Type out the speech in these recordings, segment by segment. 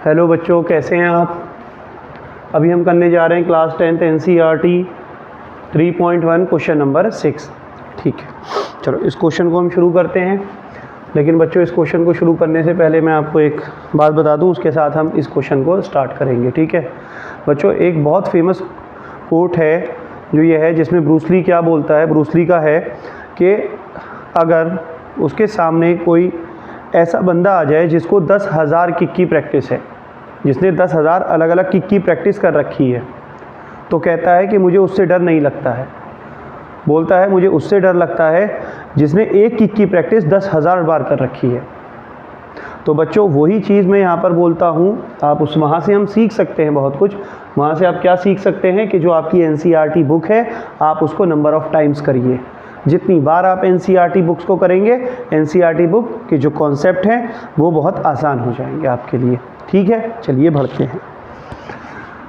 Hello बच्चों, कैसे हैं आप। अभी हम करने जा रहे हैं class 10th NCERT 3.1 question number 6। ठीक है, चलो इस क्वेश्चन को हम शुरू करते हैं। लेकिन बच्चों, इस क्वेश्चन को शुरू करने से पहले मैं आपको एक बात बता दूं, उसके साथ हम इस क्वेश्चन को स्टार्ट करेंगे। ठीक है बच्चों, एक बहुत फेमस कोट है जो ये है, जिसमें ब्रूस ली क्या बोलता है। ब्रूस ली का है कि अगर उसके सामने कोई ऐसा बंदा आ जाए जिसको 10,000 किक की प्रैक्टिस है, जिसने 10,000 अलग अलग किक की प्रैक्टिस कर रखी है, तो कहता है कि मुझे उससे डर नहीं लगता है। बोलता है मुझे उससे डर लगता है जिसने एक किक की प्रैक्टिस 10,000 बार कर रखी है। तो बच्चों, वही चीज़ मैं यहाँ पर बोलता हूँ। आप वहाँ से हम सीख सकते हैं बहुत कुछ। वहाँ से आप क्या सीख सकते हैं कि जो आपकी NCERT बुक है, आप उसको नंबर ऑफ़ टाइम्स करिए। जितनी बार आप NCERT बुक्स को करेंगे, NCERT बुक के जो कॉन्सेप्ट हैं वो बहुत आसान हो जाएंगे आपके लिए। ठीक है, चलिए बढ़ते हैं।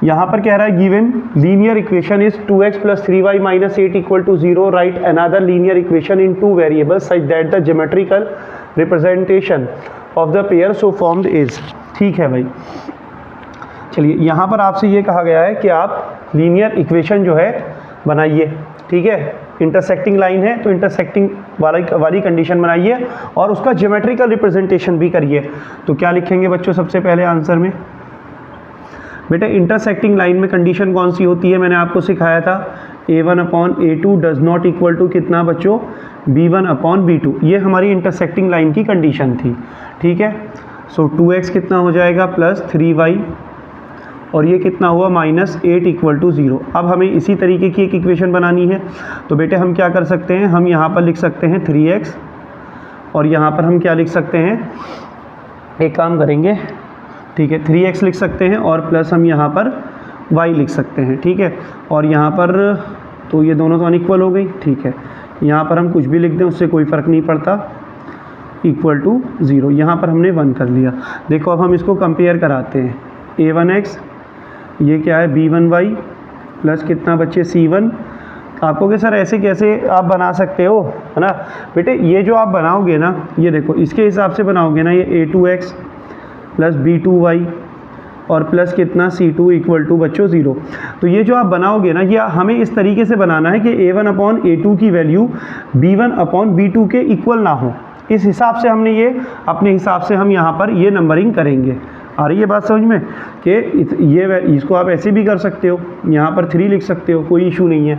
यहाँ पर कह रहा है given linear equation is 2x + 3y - 8 = 0, right another linear equation in 2 variables such that the geometrical representation of the pair so formed is. ठीक है भाई, चलिए यहाँ पर आपसे ये कहा गया है कि आप लीनियर इक्वेशन जो है बनाइए। ठीक है, इंटरसेक्टिंग लाइन है तो इंटरसेक्टिंग वाली कंडीशन बनाइए और उसका ज्योमेट्रिकल रिप्रेजेंटेशन भी करिए। तो क्या लिखेंगे बच्चों सबसे पहले आंसर में? बेटा, इंटरसेक्टिंग लाइन में कंडीशन कौन सी होती है, मैंने आपको सिखाया था। A1/A2 does not equal to कितना बच्चों? B1/B2। ये हमारी इंटरसेक्टिंग लाइन की कंडीशन थी। ठीक है, सो 2x कितना हो जाएगा प्लस 3y और ये कितना हुआ -8 = 0। अब हमें इसी तरीके की एक इक्वेशन बनानी है। तो बेटे हम क्या कर सकते हैं, हम यहाँ पर लिख सकते हैं 3x और यहाँ पर हम क्या लिख सकते हैं, एक काम करेंगे। ठीक है, 3x लिख सकते हैं और प्लस हम यहाँ पर y लिख सकते हैं। ठीक है, और यहाँ पर तो ये दोनों तो अनइक्वल हो गई। ठीक है, यहाँ पर हम कुछ भी लिख दें उससे कोई फ़र्क नहीं पड़ता, = 0। यहाँ पर हमने 1 कर लिया। देखो अब हम इसको कंपेयर कराते हैं। A1x ये क्या है, B1y प्लस कितना बच्चे C1। आपको कि सर ऐसे कैसे आप बना सकते हो, है ना बेटे। ये जो आप बनाओगे ना, ये देखो इसके हिसाब से बनाओगे ना, ये A2x प्लस B2y और प्लस कितना C2 = बच्चों 0। तो ये जो आप बनाओगे ना, ये हमें इस तरीके से बनाना है कि A1/A2 की वैल्यू B1/B2 के इक्वल ना हो। इस हिसाब से हमने ये अपने हिसाब से हम यहाँ पर ये नंबरिंग करेंगे। आ रही है बात समझ में कि ये इसको आप ऐसे भी कर सकते हो, यहाँ पर 3 लिख सकते हो, कोई इशू नहीं है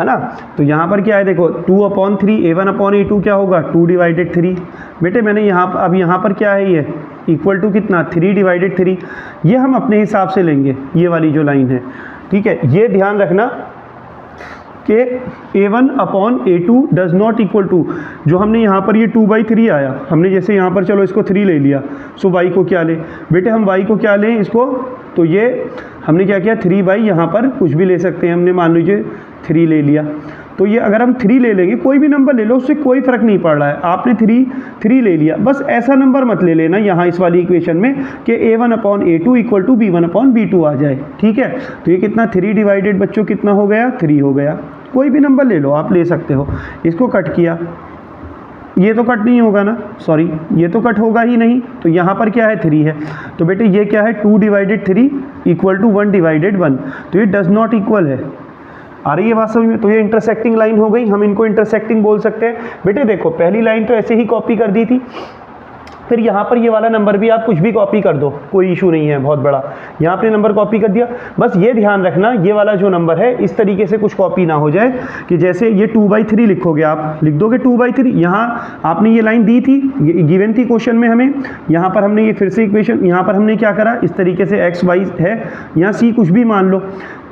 ना। तो यहाँ पर क्या है देखो, 2/3 A1/A2 क्या होगा 2/3। बेटे मैंने यहाँ अब यहाँ पर क्या है, ये इक्वल टू कितना 3/3। ये हम अपने हिसाब से लेंगे, ये वाली जो लाइन है। ठीक है, ये ध्यान रखना कि A1/A2 does not equal to, जो हमने यहाँ पर ये 2/3 आया, हमने जैसे यहाँ पर चलो इसको 3 ले लिया, सो y को क्या लें बेटे, हम y को क्या लें इसको, तो ये हमने क्या किया 3/, यहाँ पर कुछ भी ले सकते हैं, हमने मान लीजिए 3 ले लिया। तो ये अगर हम 3 ले लेंगे, कोई भी नंबर ले लो, उससे कोई फ़र्क नहीं पड़ रहा है। आपने 3 ले लिया, बस ऐसा नंबर मत ले लेना यहाँ इस वाली इक्वेशन में कि A1/A2 = B1/B2 आ जाए। ठीक है, तो ये कितना 3 डिवाइडेड बच्चों कितना हो गया, 3 हो गया। कोई भी नंबर ले लो, आप ले सकते हो। इसको कट किया, ये तो कट नहीं होगा ना, सॉरी ये तो कट होगा ही नहीं। तो यहाँ पर क्या है 3 है, तो बेटे ये क्या है 2/3 = 1/1। तो ये डज नॉट इक्वल है। आ रही है बात समझ में। तो ये इंटरसेक्टिंग लाइन हो गई, हम इनको इंटरसेक्टिंग बोल सकते हैं। बेटे देखो पहली लाइन तो ऐसे ही कॉपी कर दी थी, फिर यहाँ पर ये वाला नंबर भी आप कुछ भी कॉपी कर दो, कोई इशू नहीं है बहुत बड़ा। यहाँ पे नंबर कॉपी कर दिया, बस ये ध्यान रखना ये वाला जो नंबर है इस तरीके से कुछ कॉपी ना हो जाए कि जैसे ये 2/3 लिखोगे, आप लिख दोगे 2/3। यहाँ आपने ये लाइन दी थी, गिवन थी क्वेश्चन में हमें, यहाँ पर हमने ये फिर से इक्वेशन, यहाँ पर हमने क्या करा, इस तरीके से x y है, यहाँ c कुछ भी मान लो,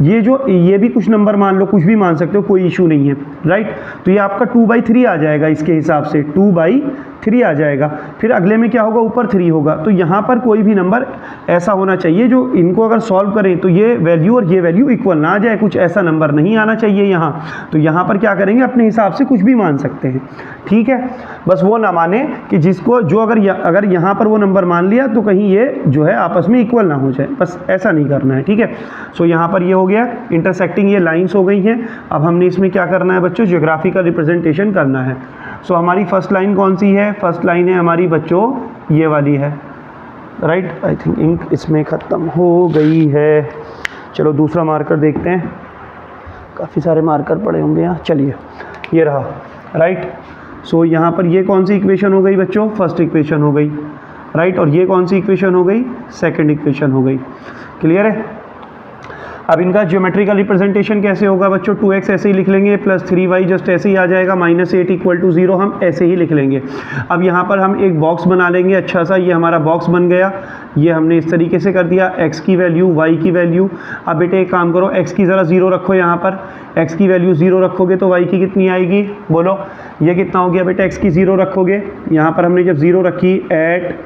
ये भी कुछ नंबर मान लो, कुछ भी मान सकते हो, कोई इशू नहीं है, राइट। तो ये आपका 2/3 आ जाएगा, इसके हिसाब से 2/3 आ जाएगा। फिर अगले में क्या होगा, ऊपर 3 होगा। तो यहाँ पर कोई भी नंबर ऐसा होना चाहिए जो इनको अगर सॉल्व करें तो ये वैल्यू और ये वैल्यू इक्वल ना आ जाए, कुछ ऐसा नंबर नहीं आना चाहिए यहाँ। तो यहाँ पर क्या करेंगे, अपने हिसाब से कुछ भी मान सकते हैं। ठीक है, बस वो ना माने कि जिसको जो अगर यहाँ पर वो नंबर मान लिया तो कहीं ये जो है आपस में इक्वल ना हो जाए, बस ऐसा नहीं करना है। ठीक है, सो यहाँ पर ये हो गया इंटरसेक्टिंग, ये लाइंस हो गई हैं। अब हमने इसमें क्या करना है बच्चों, ज्योग्राफिकल रिप्रेजेंटेशन करना है। सो हमारी फर्स्ट लाइन कौन सी है? फर्स्ट लाइन है हमारी बच्चों ये वाली है, राइट। आई थिंक इंक इसमें ख़त्म हो गई है। चलो दूसरा मार्कर देखते हैं, काफ़ी सारे मार्कर पड़े होंगे यहाँ। चलिए ये रहा, राइट। सो यहाँ पर ये कौन सी इक्वेशन हो गई बच्चों? फर्स्ट इक्वेशन हो गई, राइट। और ये कौन सी इक्वेशन हो गई? सेकंड इक्वेशन हो गई। क्लियर है? अब इनका ज्योमेट्रिकल रिप्रेजेंटेशन कैसे होगा बच्चों? 2x ऐसे ही लिख लेंगे, प्लस 3y जस्ट ऐसे ही आ जाएगा, -8 = 0 हम ऐसे ही लिख लेंगे। अब यहाँ पर हम एक बॉक्स बना लेंगे अच्छा सा, ये हमारा बॉक्स बन गया। ये हमने इस तरीके से कर दिया, x की वैल्यू, y की वैल्यू। अब बेटे एक काम करो, x की ज़रा 0 रखो यहाँ पर, x की वैल्यू 0 रखोगे तो y की कितनी आएगी? बोलो, ये कितना हो गया बेटा? x की 0 रखोगे, यहाँ पर हमने जब 0 रखी, एट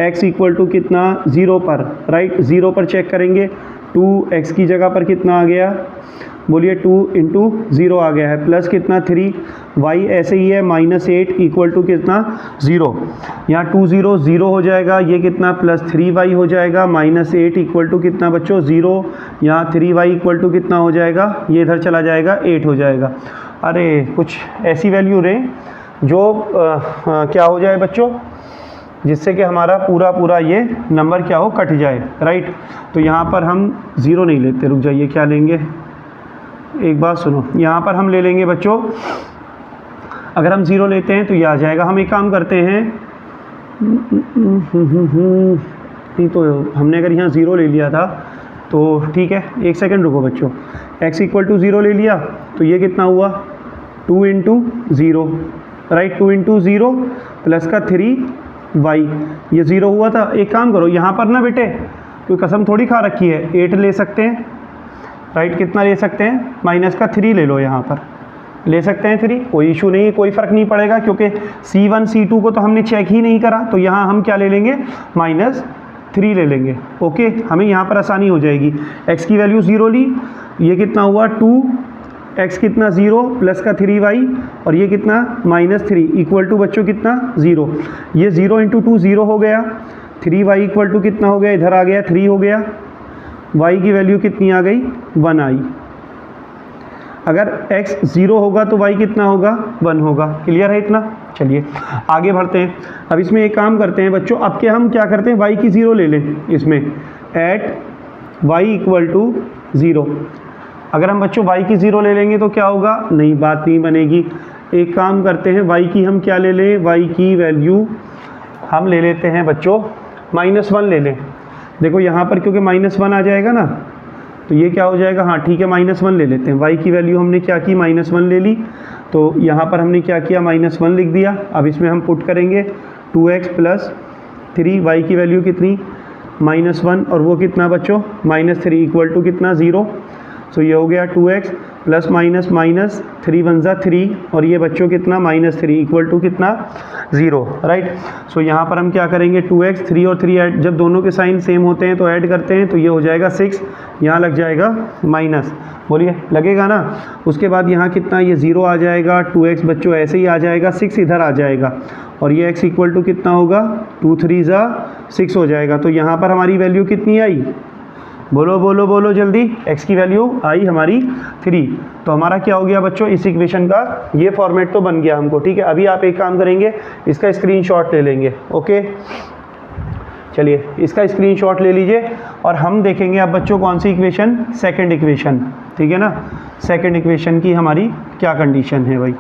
x = कितना? 0 पर, राइट। 0 पर चेक करेंगे, 2x की जगह पर कितना आ गया? बोलिए 2 × 0 आ गया है, प्लस कितना? 3। y ऐसे ही है, -8 = कितना? 0। यहाँ 2 0 0 हो जाएगा, ये कितना? प्लस 3y हो जाएगा, -8 = कितना बच्चों? 0। यहाँ 3y = कितना हो जाएगा? ये इधर चला जाएगा, 8 हो जाएगा। अरे कुछ ऐसी वैल्यू रहे जो क्या हो जाए बच्चों, जिससे कि हमारा पूरा ये नंबर क्या हो? कट जाए, राइट। तो यहाँ पर हम 0 नहीं लेते, रुक जाइए, क्या लेंगे? एक बात सुनो, यहाँ पर हम ले लेंगे बच्चों, अगर हम 0 लेते हैं तो ये आ जाएगा। हम एक काम करते हैं, नहीं तो हमने अगर यहाँ 0 ले लिया था तो ठीक है, एक सेकंड रुको बच्चों। x = 0 ले लिया तो ये कितना हुआ? 2 × 0, राइट। 2 × 0 प्लस का 3y, ये 0 हुआ था। एक काम करो, यहाँ पर ना बेटे कोई कसम थोड़ी खा रखी है, 8 ले सकते हैं, राइट। कितना ले सकते हैं? माइनस का 3 ले लो, यहाँ पर ले सकते हैं 3, कोई इशू नहीं है, कोई फ़र्क नहीं पड़ेगा, क्योंकि C1 C2 को तो हमने चेक ही नहीं करा। तो यहाँ हम क्या ले लेंगे? -3 ले लेंगे, ओके। हमें यहाँ पर आसानी हो जाएगी। x की वैल्यू 0 ली, ये कितना हुआ? 2x कितना? 0 प्लस का 3y, और ये कितना? -3 = बच्चों कितना? 0। ये 0 × 2 0 हो गया, 3y = कितना हो गया? इधर आ गया, 3 हो गया। y की वैल्यू कितनी आ गई? 1 आई। अगर x 0 होगा तो y कितना होगा? 1 होगा। क्लियर है इतना? चलिए आगे बढ़ते हैं। अब इसमें एक काम करते हैं बच्चों, अब क्या हम क्या करते हैं? y की 0 ले लें इसमें, एट y = 0। अगर हम बच्चों y की 0 ले लेंगे तो क्या होगा? नहीं, बात नहीं बनेगी। एक काम करते हैं, y की हम क्या ले लें? y की वैल्यू हम ले लेते हैं बच्चों -1 ले लें। देखो यहाँ पर क्योंकि -1 आ जाएगा ना, तो ये क्या हो जाएगा? हाँ ठीक है, -1 ले लेते हैं। y की वैल्यू हमने क्या की? -1 ले ली। तो यहाँ पर हमने क्या किया? -1 लिख दिया। अब इसमें हम पुट करेंगे 2x + 3, y की वैल्यू कितनी? -1, और वो कितना बच्चों? -3 = कितना? 0। सो ये हो गया 2x प्लस माइनस 3 × 1 = 3, और ये बच्चों कितना? -3 = कितना? 0, राइट। सो यहाँ पर हम क्या करेंगे? 2x, 3 और 3 ऐड, जब दोनों के साइन सेम होते हैं तो ऐड करते हैं, तो ये हो जाएगा 6, यहाँ लग जाएगा माइनस, बोलिए लगेगा ना। उसके बाद यहाँ कितना? ये 0 आ जाएगा, 2x बच्चों ऐसे ही आ जाएगा, 6 इधर आ जाएगा, और ये x = कितना होगा? 2 3 = 6 हो जाएगा। तो यहाँ पर हमारी वैल्यू कितनी आई? बोलो बोलो बोलो जल्दी। x की वैल्यू आई हमारी 3। तो हमारा क्या हो गया बच्चों? इस इक्वेशन का ये फॉर्मेट तो बन गया हमको, ठीक है। अभी आप एक काम करेंगे, इसका स्क्रीनशॉट ले लेंगे, ओके। चलिए इसका स्क्रीनशॉट ले लीजिए, और हम देखेंगे अब बच्चों कौन सी इक्वेशन? सेकंड इक्वेशन, ठीक है ना। सेकंड इक्वेशन की हमारी क्या कंडीशन है भाई?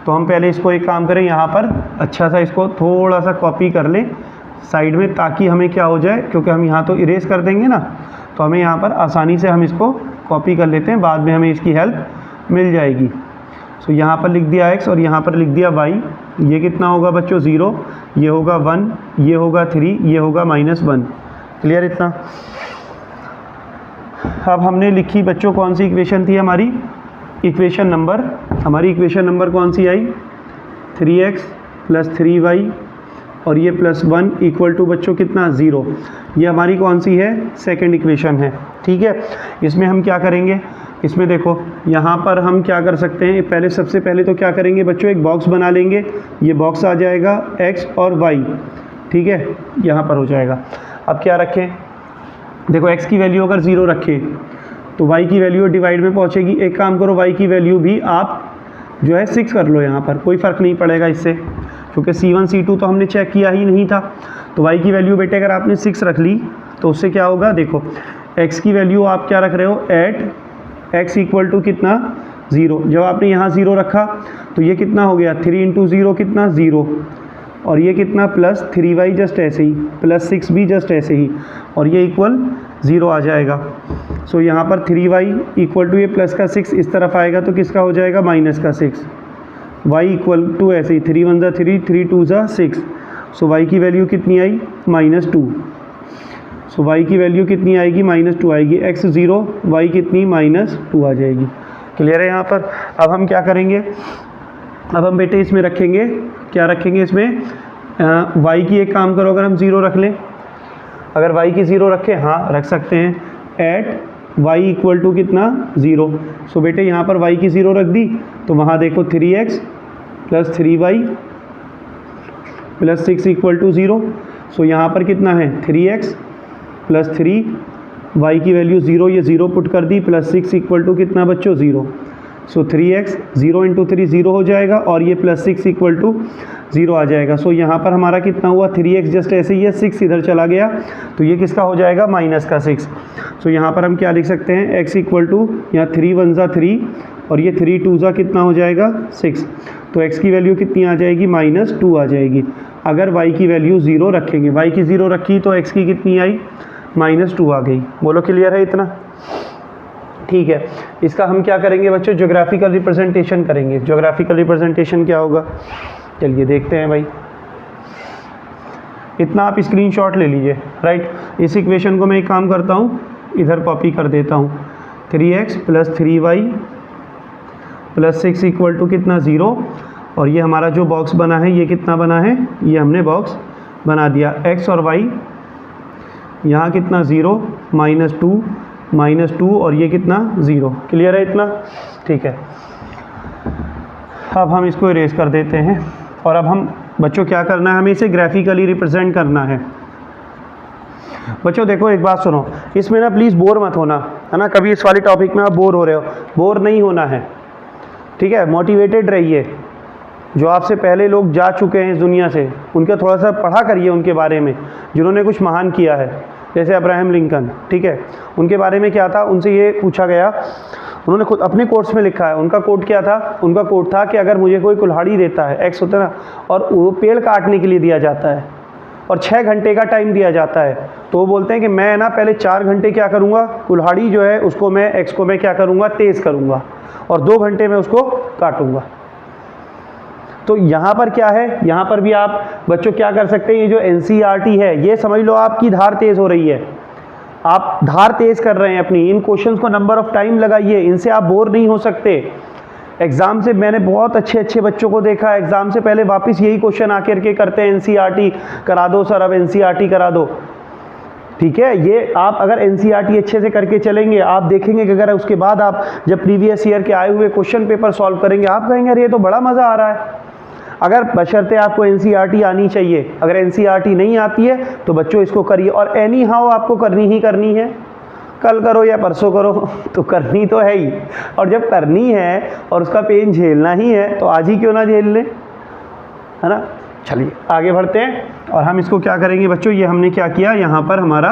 तो हम पहले इसको एक काम करें, यहाँ पर अच्छा सा इसको थोड़ा सा कॉपी कर लें साइड में, ताकि हमें क्या हो जाए, क्योंकि हम यहाँ तो इरेज कर देंगे ना, तो हमें यहाँ पर आसानी से हम इसको कॉपी कर लेते हैं, बाद में हमें इसकी हेल्प मिल जाएगी। सो यहाँ पर लिख दिया x और यहाँ पर लिख दिया y। ये कितना होगा बच्चों? 0, ये होगा 1, ये होगा 3, ये होगा -1। क्लियर इतना? अब हमने लिखी बच्चों कौन सी इक्वेशन थी हमारी? इक्वेशन नंबर कौन सी आई? 3x + 3y, और ये +1 = बच्चों कितना? 0। ये हमारी कौन सी है? सेकंड इक्वेशन है, ठीक है। इसमें हम क्या करेंगे? इसमें देखो यहाँ पर हम क्या कर सकते हैं, पहले सबसे पहले तो क्या करेंगे बच्चों? एक बॉक्स बना लेंगे। ये बॉक्स आ जाएगा x और y, ठीक है, यहाँ पर हो जाएगा। अब क्या रखें? देखो x की वैल्यू अगर 0 रखें तो y की वैल्यू डिवाइड में पहुँचेगी। एक काम करो, y की वैल्यू भी आप जो है 6 कर लो यहाँ पर, कोई फ़र्क नहीं पड़ेगा इससे, क्योंकि C1 C2 तो हमने चेक किया ही नहीं था। तो y की वैल्यू बेटे अगर आपने 6 रख ली तो उससे क्या होगा, देखो x की वैल्यू आप क्या रख रहे हो, एट x इक्वल टू कितना 0। जब आपने यहाँ 0 रखा तो ये कितना हो गया, 3 इंटू 0 कितना 0, और ये कितना प्लस 3y जस्ट ऐसे ही, प्लस 6 भी जस्ट ऐसे ही, और ये इक्वल 0 आ जाएगा। सो यहाँ पर 3y इक्वल टू ये प्लस का 6 इस तरफ आएगा तो किसका हो जाएगा, माइनस का 6। y इक्वल टू ऐसे ही 3 1 ज़ा 3, 3 2 ज़ा 6। सो y की वैल्यू कितनी आई, -2। सो y की वैल्यू कितनी आएगी, -2 आएगी। x 0, y कितनी -2 आ जाएगी। क्लियर है यहाँ पर। अब हम क्या करेंगे, अब हम बेटे इसमें रखेंगे, क्या रखेंगे इसमें, y की एक काम करो, अगर हम 0 रख लें, अगर y की 0 रखें, हाँ रख सकते हैं, एट y इक्वल टू कितना 0। सो बेटे यहाँ पर y की 0 रख दी तो वहाँ देखो 3x plus 3y plus 6 equal to 0। So यहाँ पर कितना है, 3x प्लस 3, y की वैल्यू 0, ये 0 पुट कर दी, प्लस 6 इक्वल टू कितना बच्चों 0। सो 3x 0 इंटू 3 0 हो जाएगा, और ये प्लस 6 इक्वल टू 0 आ जाएगा। सो यहाँ पर हमारा कितना हुआ, 3x जस्ट ऐसे ही है, 6 इधर चला गया तो ये किसका हो जाएगा, माइनस का 6। सो यहाँ पर हम क्या लिख सकते हैं, x इक्वल टू यहाँ 3 1 ज़ा 3, और ये 3 2 ज़ा कितना हो जाएगा 6। तो x की वैल्यू कितनी आ जाएगी, -2 आ जाएगी। अगर y की वैल्यू 0 रखेंगे, y की 0 रखी तो x की कितनी आई, -2 आ गई। बोलो क्लियर है इतना, ठीक है। इसका हम क्या करेंगे बच्चों, ज्योग्राफिकल रिप्रेजेंटेशन करेंगे। ज्योग्राफिकल रिप्रेजेंटेशन क्या होगा, चलिए देखते हैं भाई। इतना आप स्क्रीनशॉट ले लीजिए, राइट। इस इक्वेशन को मैं एक काम करता हूँ, इधर कॉपी कर देता हूँ, 3x plus 3y plus 6 equal to कितना 0, और ये हमारा जो बॉक्स बना है ये कितना बना है, ये हमने बॉक्स बना दिया। x और y यहाँ कितना 0, -2 और ये कितना 0। क्लियर है इतना, ठीक है। अब हम इसको इरेज कर देते हैं, और अब हम बच्चों क्या करना है, हमें इसे ग्राफिकली रिप्रेजेंट करना है। बच्चों देखो एक बात सुनो, इसमें ना प्लीज़ बोर मत होना, है ना। कभी इस वाली टॉपिक में आप बोर हो रहे हो, बोर नहीं होना है, ठीक है। मोटिवेटेड रहिए। जो आपसे पहले लोग जा चुके हैं इस दुनिया से, उनके थोड़ा सा पढ़ा करिए उनके बारे में, जिन्होंने कुछ महान किया है, जैसे अब्राहम लिंकन, ठीक है। उनके बारे में क्या था, उनसे ये पूछा गया, उन्होंने खुद अपने कोट्स में लिखा है। उनका कोट क्या था, उनका कोट था कि अगर मुझे कोई कुल्हाड़ी देता है, एक्स होता है ना, और वो पेड़ काटने के लिए दिया जाता है और 6 घंटे का टाइम दिया जाता है, तो वो बोलते हैं कि मैं ना पहले 4 घंटे क्या करूँगा, कुल्हाड़ी जो है उसको मैं, एक्स को मैं क्या करूँगा, तेज़ करूँगा, और 2 घंटे में उसको काटूँगा। तो यहाँ पर क्या है, यहाँ पर भी आप बच्चों क्या कर सकते हैं, ये जो NCERT है, ये समझ लो आपकी धार तेज़ हो रही है, आप धार तेज़ कर रहे हैं अपनी। इन क्वेश्चंस को नंबर ऑफ़ टाइम लगाइए, इनसे आप बोर नहीं हो सकते। एग्ज़ाम से मैंने बहुत अच्छे अच्छे बच्चों को देखा, एग्ज़ाम से पहले वापस यही क्वेश्चन आकर के करते हैं, NCERT करा दो सर, अब NCERT करा दो, ठीक है। ये आप अगर NCERT अच्छे से करके चलेंगे, आप देखेंगे कि अगर उसके बाद आप जब प्रीवियस ईयर के आए हुए क्वेश्चन पेपर सॉल्व करेंगे, आप कहेंगे अरे ये तो बड़ा मज़ा आ रहा है। अगर बशर्ते आपको NCERT आनी चाहिए, अगर NCERT नहीं आती है तो बच्चों इसको करिए, और एनी हाउ आपको करनी ही करनी है, कल करो या परसों करो तो करनी तो है ही। और जब करनी है और उसका पेन झेलना ही है तो आज ही क्यों ना झेल लें, है ना। चलिए आगे बढ़ते हैं, और हम इसको क्या करेंगे बच्चों, ये हमने क्या किया, यहाँ पर हमारा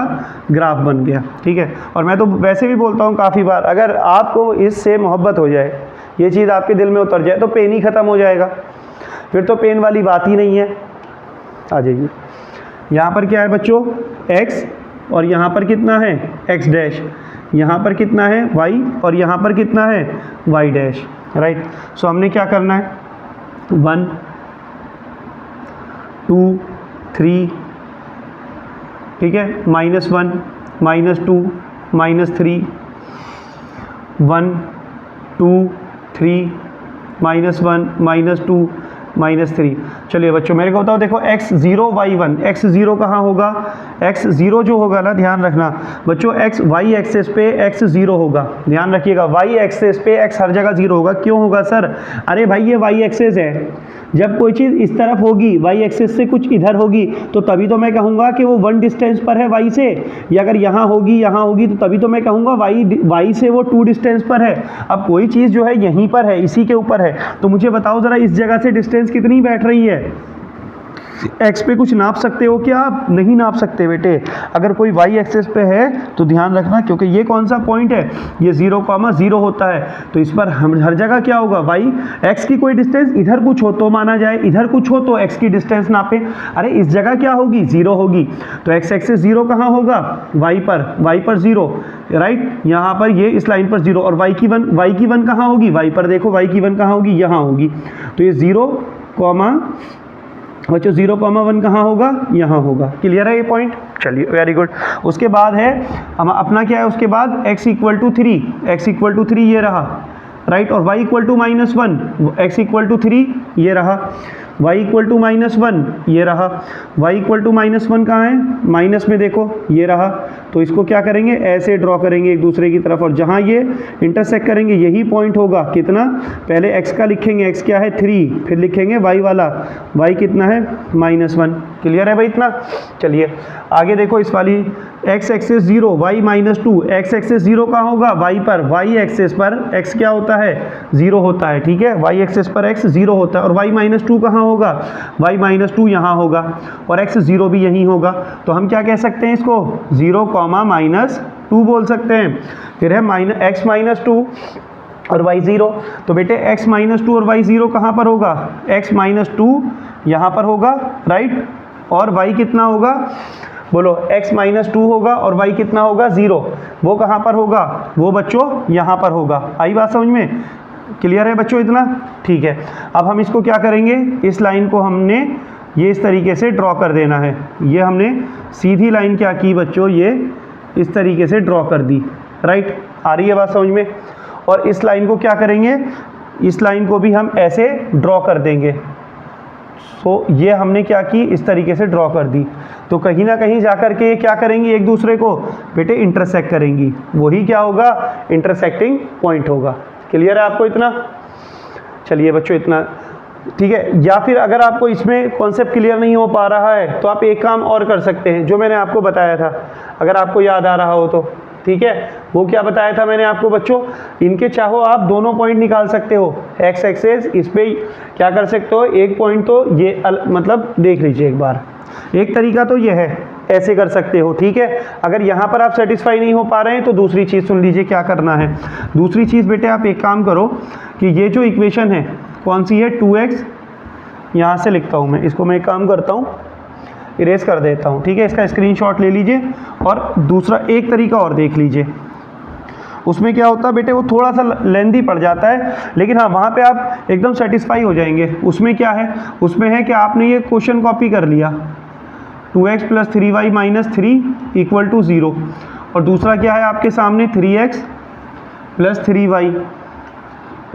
ग्राफ बन गया, ठीक है। और मैं तो वैसे भी बोलता हूँ काफ़ी बार, अगर आपको इससे मोहब्बत हो जाए, ये चीज़ आपके दिल में उतर जाए, तो पेन ही ख़त्म हो जाएगा, फिर तो पेन वाली बात ही नहीं है। आ जाइए, यहाँ पर क्या है बच्चों, x, और यहाँ पर कितना है x डैश, यहाँ पर कितना है y, और यहाँ पर कितना है y डैश, राइट। सो हमने क्या करना है, 1 2 3, ठीक है, -1 -2 -3, 1 2 3 -1 -2 -3। चलिए बच्चों मेरे को बताओ, देखो x0 y1, x0 कहाँ होगा, x0 जो होगा ना, ध्यान रखना बच्चों, x y एक्सेस पे x0 होगा, ध्यान रखिएगा, y एक्सेस पे x हर जगह 0 होगा। क्यों होगा सर? अरे भाई ये y एक्सेस है, जब कोई चीज़ इस तरफ होगी, y एक्सेस से कुछ इधर होगी, तो तभी तो मैं कहूँगा कि वो 1 डिस्टेंस पर है y से, या अगर यहाँ होगी तो तभी तो मैं कहूँगा y से वो 2 डिस्टेंस पर है। अब कोई चीज़ जो है यहीं पर है, इसी के ऊपर है, तो मुझे बताओ ज़रा इस जगह से डिस्टेंस कितनी बैठ रही है? एक्स पे कुछ नाप सकते हो क्या आप? नहीं नाप सकते बेटे। अगर कोई वाई एक्सेस पे है तो ध्यान रखना, क्योंकि ये कौन सा पॉइंट है, ये 0,0 होता है, तो इस पर हम हर जगह क्या होगा, वाई एक्स की कोई डिस्टेंस इधर कुछ हो तो माना जाए, इधर कुछ हो तो एक्स की डिस्टेंस नापे। अरे इस जगह क्या होगी, 0 होगी, तो एक्स एक्सेस 0 कहाँ होगा, वाई पर 0, राइट, यहाँ पर ये इस लाइन पर 0, और वाई की 1 कहाँ होगी, वाई पर देखो, वाई की 1 कहाँ होगी, यहाँ होगी, तो ये 0, बच्चों 0,1 कहाँ होगा, यहाँ होगा। क्लियर है ये पॉइंट? चलिए वेरी गुड। उसके बाद है हम अपना क्या है, उसके बाद x = 3 ये रहा, राइट, और y = -1, x = 3 ये रहा, y = -1 ये रहा, y = -1 कहाँ है, माइनस में देखो ये रहा, तो इसको क्या करेंगे, ऐसे ड्रॉ करेंगे एक दूसरे की तरफ, और जहाँ ये इंटरसेक्ट करेंगे यही पॉइंट होगा, कितना, पहले x का लिखेंगे, x क्या है 3, फिर लिखेंगे y वाला, y कितना है -1। क्लियर है भाई इतना? चलिए आगे देखो, इस वाली x axis 0, y -2, x axis 0 कहाँ होगा, y पर, y एक्सेस पर x क्या होता है, 0 होता है, ठीक है, y एक्सेस पर x 0 होता है, और y -2 कहाँ होगा, y -2 यहाँ होगा, और x 0 भी यहीं होगा, तो हम क्या कह सकते हैं इसको, 0,-2 बोल सकते हैं। फिर है x -2 और y 0, तो बेटे x -2 और y 0 कहाँ पर होगा, x -2 यहाँ पर होगा, राइट, और y कितना होगा, बोलो, x -2 होगा और y कितना होगा, 0, वो कहाँ पर होगा, वो बच्चों यहाँ पर होगा। आई बात समझ में? क्लियर है बच्चों इतना? ठीक है, अब हम इसको क्या करेंगे, इस लाइन को हमने ये इस तरीके से ड्रॉ कर देना है, ये हमने सीधी लाइन क्या की बच्चों, ये इस तरीके से ड्रॉ कर दी, राइट, आ रही है बात समझ में? और इस लाइन को क्या करेंगे, इस लाइन को भी हम ऐसे ड्रॉ कर देंगे। सो ये हमने क्या की, इस तरीके से ड्रॉ कर दी, तो कहीं ना कहीं जाकर के ये क्या करेंगी, एक दूसरे को बेटे इंटरसेक्ट करेंगी, वही क्या होगा, इंटरसेक्टिंग पॉइंट होगा। क्लियर है आपको इतना? चलिए बच्चों इतना ठीक है। या फिर अगर आपको इसमें कॉन्सेप्ट क्लियर नहीं हो पा रहा है तो आप एक काम और कर सकते हैं, जो मैंने आपको बताया था, अगर आपको याद आ रहा हो तो, ठीक है, वो क्या बताया था मैंने आपको बच्चों, इनके चाहो आप दोनों पॉइंट निकाल सकते हो, एक्स एक्सेस, इस पे क्या कर सकते हो, एक पॉइंट तो ये मतलब देख लीजिए एक बार, एक तरीका तो ये है, ऐसे कर सकते हो, ठीक है। अगर यहाँ पर आप सेटिस्फाई नहीं हो पा रहे हैं तो दूसरी चीज़ सुन लीजिए क्या करना है। दूसरी चीज़ बेटे आप एक काम करो कि ये जो इक्वेशन है कौन सी है, 2x, यहाँ से लिखता हूँ मैं इसको, मैं एक काम करता हूँ इरेज कर देता हूँ, ठीक है, इसका स्क्रीनशॉट ले लीजिए, और दूसरा एक तरीका और देख लीजिए। उसमें क्या होता है बेटे, वो थोड़ा सा लेंदी पड़ जाता है, लेकिन हाँ वहाँ पे आप एकदम सेटिस्फाई हो जाएंगे। उसमें क्या है, उसमें है कि आपने ये क्वेश्चन कॉपी कर लिया, 2x + 3y - 3 = 0, और दूसरा क्या है आपके सामने, 3x + 3y,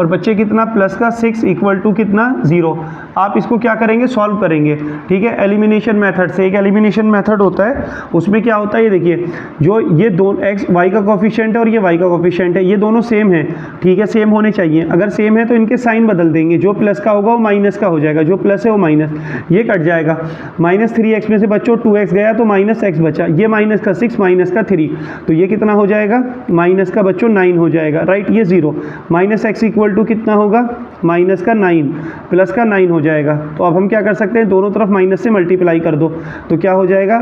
और बच्चे कितना, प्लस का 6 = कितना, 0। आप इसको क्या करेंगे, सॉल्व करेंगे, ठीक है, एलिमिनेशन मेथड से। एक एलिमिनेशन मेथड होता है, उसमें क्या होता है, ये देखिए, जो ये दोनों x y का कोफिशिएंट है और ये y का कोफिशिएंट है, ये दोनों सेम है, ठीक है, सेम होने चाहिए। अगर सेम है तो इनके साइन बदल देंगे, जो प्लस का होगा वो माइनस का हो जाएगा, जो प्लस है वो माइनस, ये कट जाएगा। -3x में से बच्चों 2x गया तो -x बचा, ये माइनस का 6 माइनस का 3, तो ये कितना हो जाएगा, माइनस का बच्चों 9 हो जाएगा, राइट, ये 0, -x = कितना होगा, -9 प्लस का 9 हो जाएगा। तो अब हम क्या कर सकते हैं, दोनों तरफ माइनस से मल्टीप्लाई कर दो, तो क्या हो जाएगा,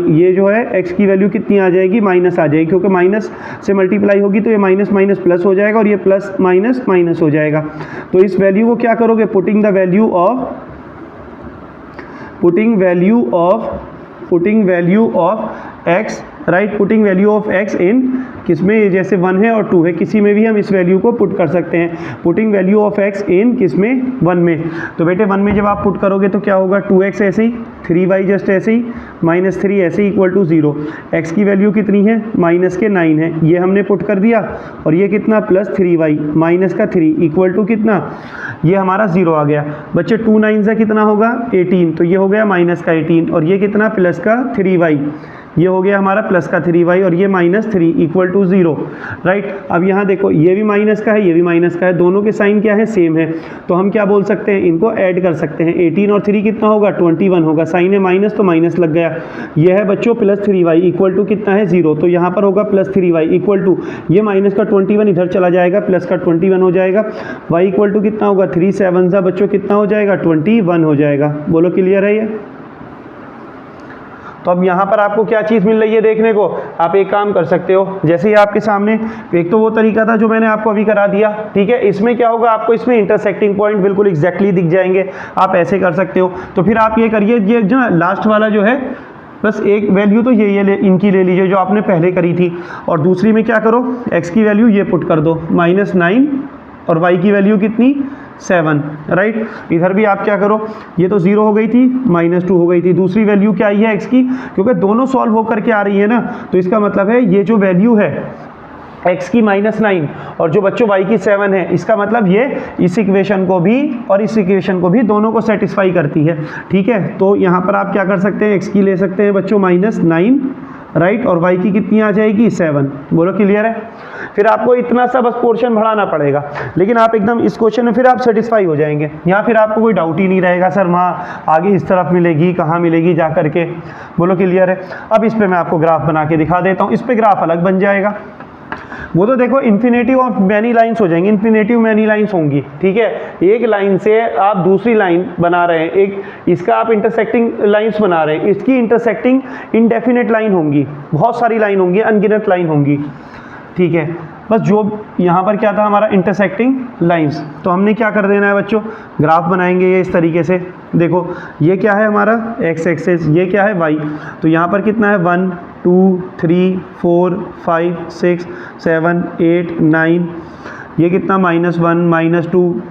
ये जो है x की वैल्यू कितनी आ जाएगी, माइनस आ जाएगी, क्योंकि माइनस से मल्टीप्लाई होगी तो ये माइनस माइनस प्लस हो जाएगा, और ये प्लस माइनस माइनस हो जाएगा। तो इस वैल्यू को क्या करोगे, putting value of x, right, putting value of x इन किसमें, जैसे 1 है और 2 है, किसी में भी हम इस वैल्यू को पुट कर सकते हैं। पुटिंग वैल्यू ऑफ x इन किसमें, 1 में, तो बेटे 1 में जब आप पुट करोगे तो क्या होगा, 2x ऐसे ही, 3y जस्ट ऐसे ही, -3 ऐसे इक्वल टू 0। x की वैल्यू कितनी है, माइनस के 9 है, ये हमने पुट कर दिया, और ये कितना +3y माइनस का 3 इक्वल टू कितना, ये हमारा 0 आ गया। बच्चे 2 9 से कितना होगा 18, तो ये हो गया माइनस का 18, और ये कितना प्लस का 3y, ये हो गया हमारा प्लस का 3y, और ये -3 इक्वल टू 0, राइट। अब यहाँ देखो ये भी माइनस का है, ये भी माइनस का है, दोनों के साइन क्या है, सेम है, तो हम क्या बोल सकते हैं, इनको ऐड कर सकते हैं। 18 और 3 कितना होगा, 21 होगा, साइन है माइनस तो माइनस लग गया। यह है बच्चों +3y इक्वल टू कितना है 0, तो यहाँ पर होगा +3y इक्वल टू, ये माइनस का 21 इधर चला जाएगा, प्लस का 21 हो जाएगा, y इक्वल टू कितना होगा 3 7 सा बच्चों कितना हो जाएगा 21 हो जाएगा। बोलो क्लियर है ये। तो अब यहाँ पर आपको क्या चीज़ मिल रही है देखने को, आप एक काम कर सकते हो, जैसे ही आपके सामने एक तो वो तरीका था जो मैंने आपको अभी करा दिया, ठीक है, इसमें क्या होगा, आपको इसमें इंटरसेक्टिंग पॉइंट बिल्कुल एग्जैक्टली दिख जाएंगे, आप ऐसे कर सकते हो। तो फिर आप ये करिए, ये जो लास्ट वाला जो है, बस एक वैल्यू तो ये इनकी ले लीजिए जो आपने पहले करी थी, और दूसरी में क्या करो, x की वैल्यू ये पुट कर दो -9 और y की वैल्यू कितनी 7, राइट। इधर भी आप क्या करो, ये तो 0 हो गई थी, -2 हो गई थी, दूसरी वैल्यू क्या आई है x की, क्योंकि दोनों सॉल्व होकर के आ रही है ना, तो इसका मतलब है ये जो वैल्यू है x की -9 और जो बच्चों y की 7 है, इसका मतलब ये इस इक्वेशन को भी और इस इक्वेशन को भी दोनों को सेटिस्फाई करती है, ठीक है। तो यहाँ पर आप क्या कर सकते हैं, x की ले सकते हैं बच्चों -9, राइट, और y की कितनी आ जाएगी 7। बोलो क्लियर है। फिर आपको इतना सा बस पोर्शन बढ़ाना पड़ेगा, लेकिन आप एकदम इस क्वेश्चन में फिर आप सेटिस्फाई हो जाएंगे, यहाँ फिर आपको कोई डाउट ही नहीं रहेगा, सर वहाँ आगे इस तरफ मिलेगी, कहाँ मिलेगी जा करके। बोलो क्लियर है। अब इस पर मैं आपको ग्राफ बना के दिखा देता हूँ, इस पर ग्राफ अलग बन जाएगा, वो तो देखो इन्फिनेटिव ऑफ मैनी लाइंस हो जाएंगी, इन्फिनेटिव मैनी लाइंस होंगी, ठीक है। एक लाइन से आप दूसरी लाइन बना रहे हैं, एक इसका आप इंटरसेक्टिंग लाइंस बना रहे हैं, इसकी इंटरसेक्टिंग इनडेफिनेट लाइन होंगी, बहुत सारी लाइन होंगी, अनगिनत लाइन होंगी, ठीक है। बस जो यहाँ पर क्या था हमारा इंटरसेक्टिंग लाइंस, तो हमने क्या कर देना है बच्चों, ग्राफ बनाएंगे ये इस तरीके से। देखो ये क्या है हमारा x एक्सेस, ये क्या है y, तो यहाँ पर कितना है 1 2 3 4 5 6 7 8 9, ये कितना -1 -2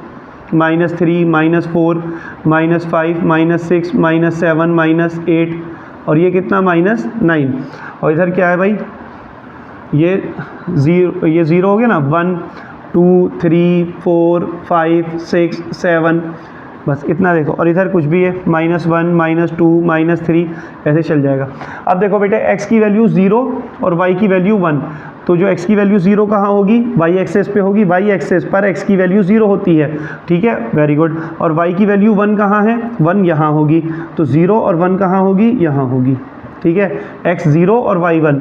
-3 -4 -5 -6 -7 -8, और ये कितना -9, और इधर क्या है भाई, ये 0 हो गया ना, 1 2 3 4 5 6 7, बस इतना देखो, और इधर कुछ भी है -1 -2 -3, ऐसे चल जाएगा। अब देखो बेटे x की वैल्यू 0 और y की वैल्यू 1, तो जो x की वैल्यू 0 कहाँ होगी, y एक्सेस पे होगी, y एक्सेस पर x की वैल्यू 0 होती है, ठीक है, वेरी गुड। और y की वैल्यू 1 कहाँ है, 1 यहाँ होगी, तो 0 और 1 कहाँ होगी, यहाँ होगी, ठीक है, x 0 और y 1।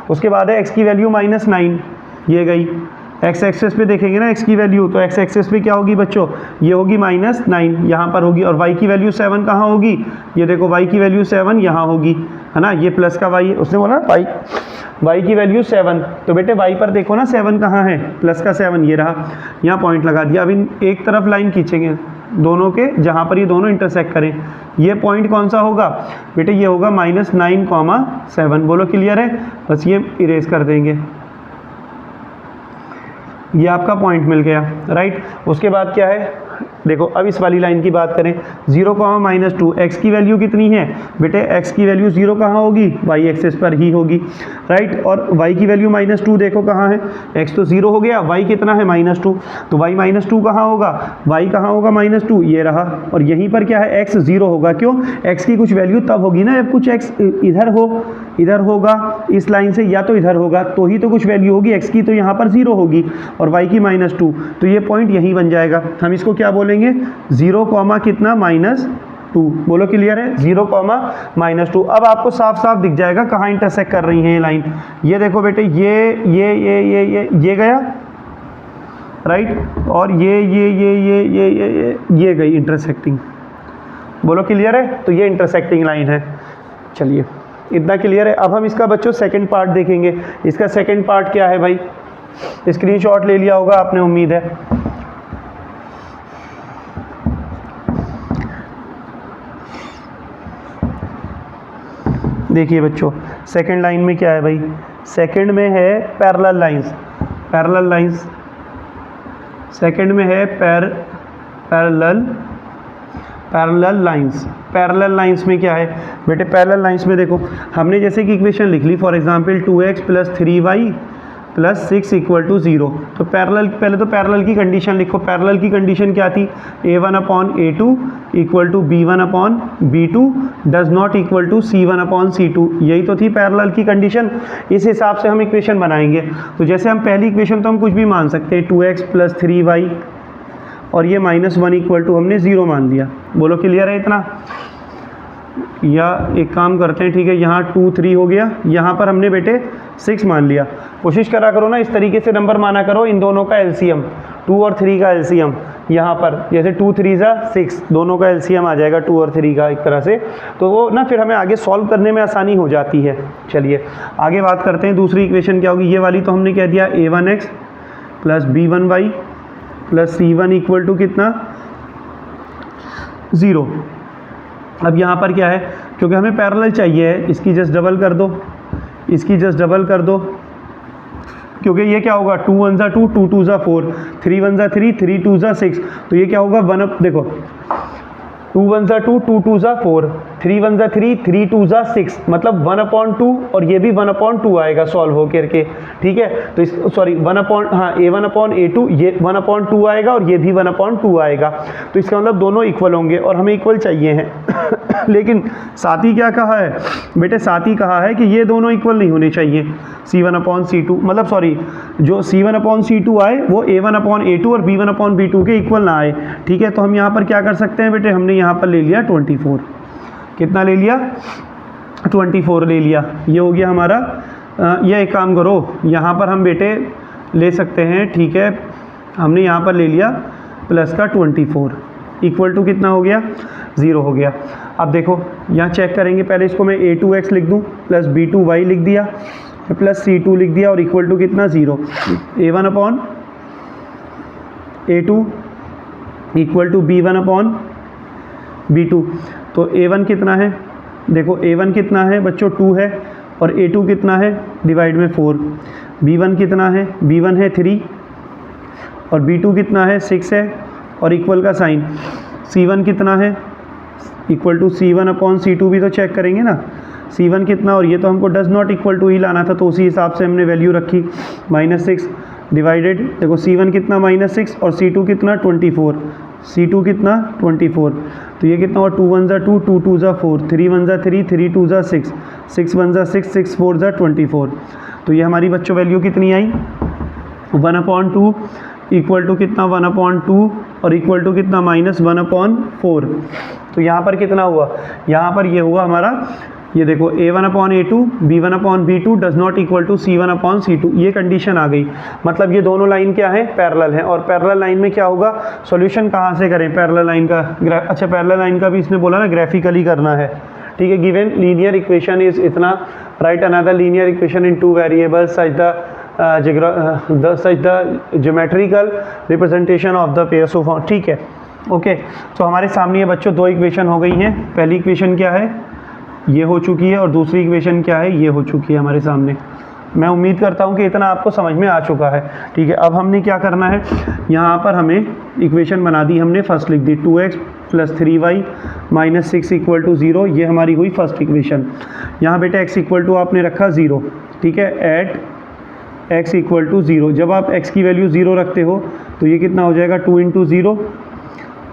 उसके बाद है x की वैल्यू -9, ये गई, x एक्सेस पे देखेंगे ना x की वैल्यू, तो x एक्सेस पे क्या होगी बच्चों, ये होगी -9 यहाँ पर होगी, और y की वैल्यू 7 कहाँ होगी, ये देखो y की वैल्यू 7 यहाँ होगी, है ना, ये प्लस का y है, उसने बोला y की वैल्यू 7, तो बेटे y पर देखो ना 7 कहाँ है, प्लस का 7 ये रहा, यहाँ पॉइंट लगा दिया। अब इन एक तरफ लाइन खींचेंगे दोनों के, जहाँ पर ये दोनों इंटरसेक्ट करें, ये पॉइंट कौन सा होगा बेटे, ये होगा -9,7। बोलो क्लियर है, बस ये इरेज कर देंगे, ये आपका पॉइंट मिल गया, राइट। उसके बाद क्या है, देखो अब इस वाली लाइन की बात करें, 0, -2, x की वैल्यू कितनी है बेटे, x की वैल्यू 0 कहाँ होगी, y एक्सेस पर ही होगी, राइट। और y की वैल्यू -2 देखो कहाँ है, x तो 0 हो गया, y कितना है -2, तो y -2 कहाँ होगा, y कहाँ होगा -2, ये रहा, और यहीं पर क्या है x 0 होगा, क्यों, x की कुछ वैल्यू तब होगी ना जब कुछ x इधर होगा इस लाइन से, या तो इधर होगा, तो ही तो कुछ वैल्यू होगी x की, तो यहाँ पर 0 होगी, और y की -2, तो ये पॉइंट यहीं बन जाएगा। हम इसको क्या बोलेंगे, 0, कितना -2। बोलो क्लियर है, 0, -2। अब आपको साफ साफ दिख जाएगा कहाँ इंटरसेक्ट कर रही है ये लाइन। ये देखो बेटे, ये गया, राइट, और ये गई इंटरसेक्टिंग। बोलो क्लियर है, तो ये इंटरसेक्टिंग लाइन है। चलिए इतना क्लियर है। अब हम इसका बच्चों सेकंड पार्ट देखेंगे। इसका सेकंड पार्ट क्या है भाई, स्क्रीनशॉट ले लिया होगा आपने, उम्मीद है। देखिए बच्चों, सेकंड लाइन में क्या है भाई, सेकंड में है पैरेलल लाइंस, सेकंड में है parallel parallel lines. Parallel lines में क्या है बेटे, पैरेलल लाइंस में देखो हमने जैसे कि इक्वेशन लिख ली, फॉर एग्जांपल 2x + 3y + 6 = 0। तो पैरेलल, पहले तो पैरेलल की कंडीशन लिखो। पैरेलल की कंडीशन क्या थी, a1/a2 = b1/b2 does not equal to c1/c2। यही तो थी पैरेलल की कंडीशन। इस हिसाब से हम इक्वेशन बनाएंगे। तो जैसे हम पहली इक्वेशन तो हम कुछ भी मान सकते हैं, 2x + 3y और ये -1 = हमने 0 मान लिया। बोलो क्लियर है इतना? या एक काम करते हैं, ठीक है, यहाँ 2 3 हो गया, यहाँ पर हमने बेटे 6 मान लिया। कोशिश करा करो ना इस तरीके से नंबर माना करो, इन दोनों का एलसीएम, 2 और 3 का एलसीएम। यहाँ पर जैसे 2 3 6, दोनों का एलसीएम आ जाएगा 2 और 3 का एक तरह से। तो वो ना फिर हमें आगे सॉल्व करने में आसानी हो जाती है। चलिए आगे बात करते हैं, दूसरी इक्वेशन क्या होगी। ये वाली तो हमने कह दिया a1x + b1y + c1 = कितना, 0। अब यहाँ पर क्या है, क्योंकि हमें पैरेलल चाहिए है, इसकी जस्ट डबल कर दो, इसकी जस्ट डबल कर दो, क्योंकि ये क्या होगा, 2 1 = 2, 2 2 = 4, 3 1 = 3, 3 2 = 6। तो ये क्या होगा, देखो 2 1 = 2, 2 2 = 4, 3 1 = 3, 3 2 = 6, मतलब 1/2 और ये भी 1/2 आएगा सॉल्व हो करके, ठीक है। तो इस सॉरी a1/a2 ये 1/2 आएगा और ये भी 1/2 आएगा। तो इसका मतलब दोनों इक्वल होंगे और हमें इक्वल चाहिए हैं। लेकिन साथ ही क्या कहा है बेटे, साथ ही कहा है कि ये दोनों इक्वल नहीं होने चाहिए। c1/c2 मतलब सॉरी, जो c1/c2 आए वो a1/a2 और b1/b2 के इक्वल ना आए, ठीक है। तो हम यहाँ पर क्या कर सकते हैं बेटे, हमने यहाँ पर ले लिया 24। कितना ले लिया, 24 ले लिया। ये हो गया हमारा। यह एक काम करो, यहाँ पर हम बेटे ले सकते हैं, ठीक है। हमने यहाँ पर ले लिया प्लस का 24 इक्वल टू कितना हो गया, 0 हो गया। अब देखो यहाँ चेक करेंगे, पहले इसको मैं a2x लिख दूँ प्लस b2y लिख दिया प्लस c2 लिख दिया और इक्वल टू कितना, 0। a1/a2 equal to b1/b2। तो a1 कितना है, देखो a1 कितना है बच्चों, 2 है, और a2 कितना है, डिवाइड में 4। b1 कितना है, b1 है 3 और b2 कितना है, 6 है, और इक्वल का साइन। c1 कितना है, इक्वल टू c1/c2 भी तो चेक करेंगे ना, c1 कितना, और ये तो हमको डज नॉट इक्वल टू ही लाना था, तो उसी हिसाब से हमने वैल्यू रखी -6 डिवाइडेड, देखो c1 कितना -6 और c2 कितना 24, c2 कितना 24। तो ये कितना हुआ, 2 1 = 2, 2 2 = 4, 3 1 = 3, 3 2 = 6, 6 1 = 6, 6 4 = 24। तो ये हमारी बच्चों वैल्यू कितनी आई, 1/2 इक्वल टू कितना, 1/2 और इक्वल टू कितना, -1/4। तो यहाँ पर कितना हुआ, यहाँ पर ये हुआ हमारा, ये देखो a1/a2 b1/b2 does not equal to c1/c2। ये कंडीशन आ गई, मतलब ये दोनों लाइन क्या है, पैरेलल है। और पैरेलल लाइन में क्या होगा, सॉल्यूशन कहाँ से करें पैरेलल लाइन का, अच्छा पैरेलल लाइन का भी इसने बोला ना ग्राफिकली करना है, ठीक है। गिवन लीनियर इक्वेशन इज इतना, right another linear equation in 2 variables such the geometrical representation of the pairs of, ठीक है, ओके। तो हमारे सामने ये बच्चों 2 इक्वेशन हो गई हैं। पहली इक्वेशन क्या है, ये हो चुकी है, और दूसरी इक्वेशन क्या है, ये हो चुकी है हमारे सामने। मैं उम्मीद करता हूँ कि इतना आपको समझ में आ चुका है, ठीक है। अब हमने क्या करना है, यहाँ पर हमें इक्वेशन बना दी हमने, फर्स्ट लिख दी 2x + 3y - 6 = 0। ये हमारी हुई फर्स्ट इक्वेशन। यहाँ बेटे x इक्वल टू आपने रखा 0, ठीक है, एट x = 0। जब आप x की वैल्यू 0 रखते हो तो ये कितना हो जाएगा, 2 × 0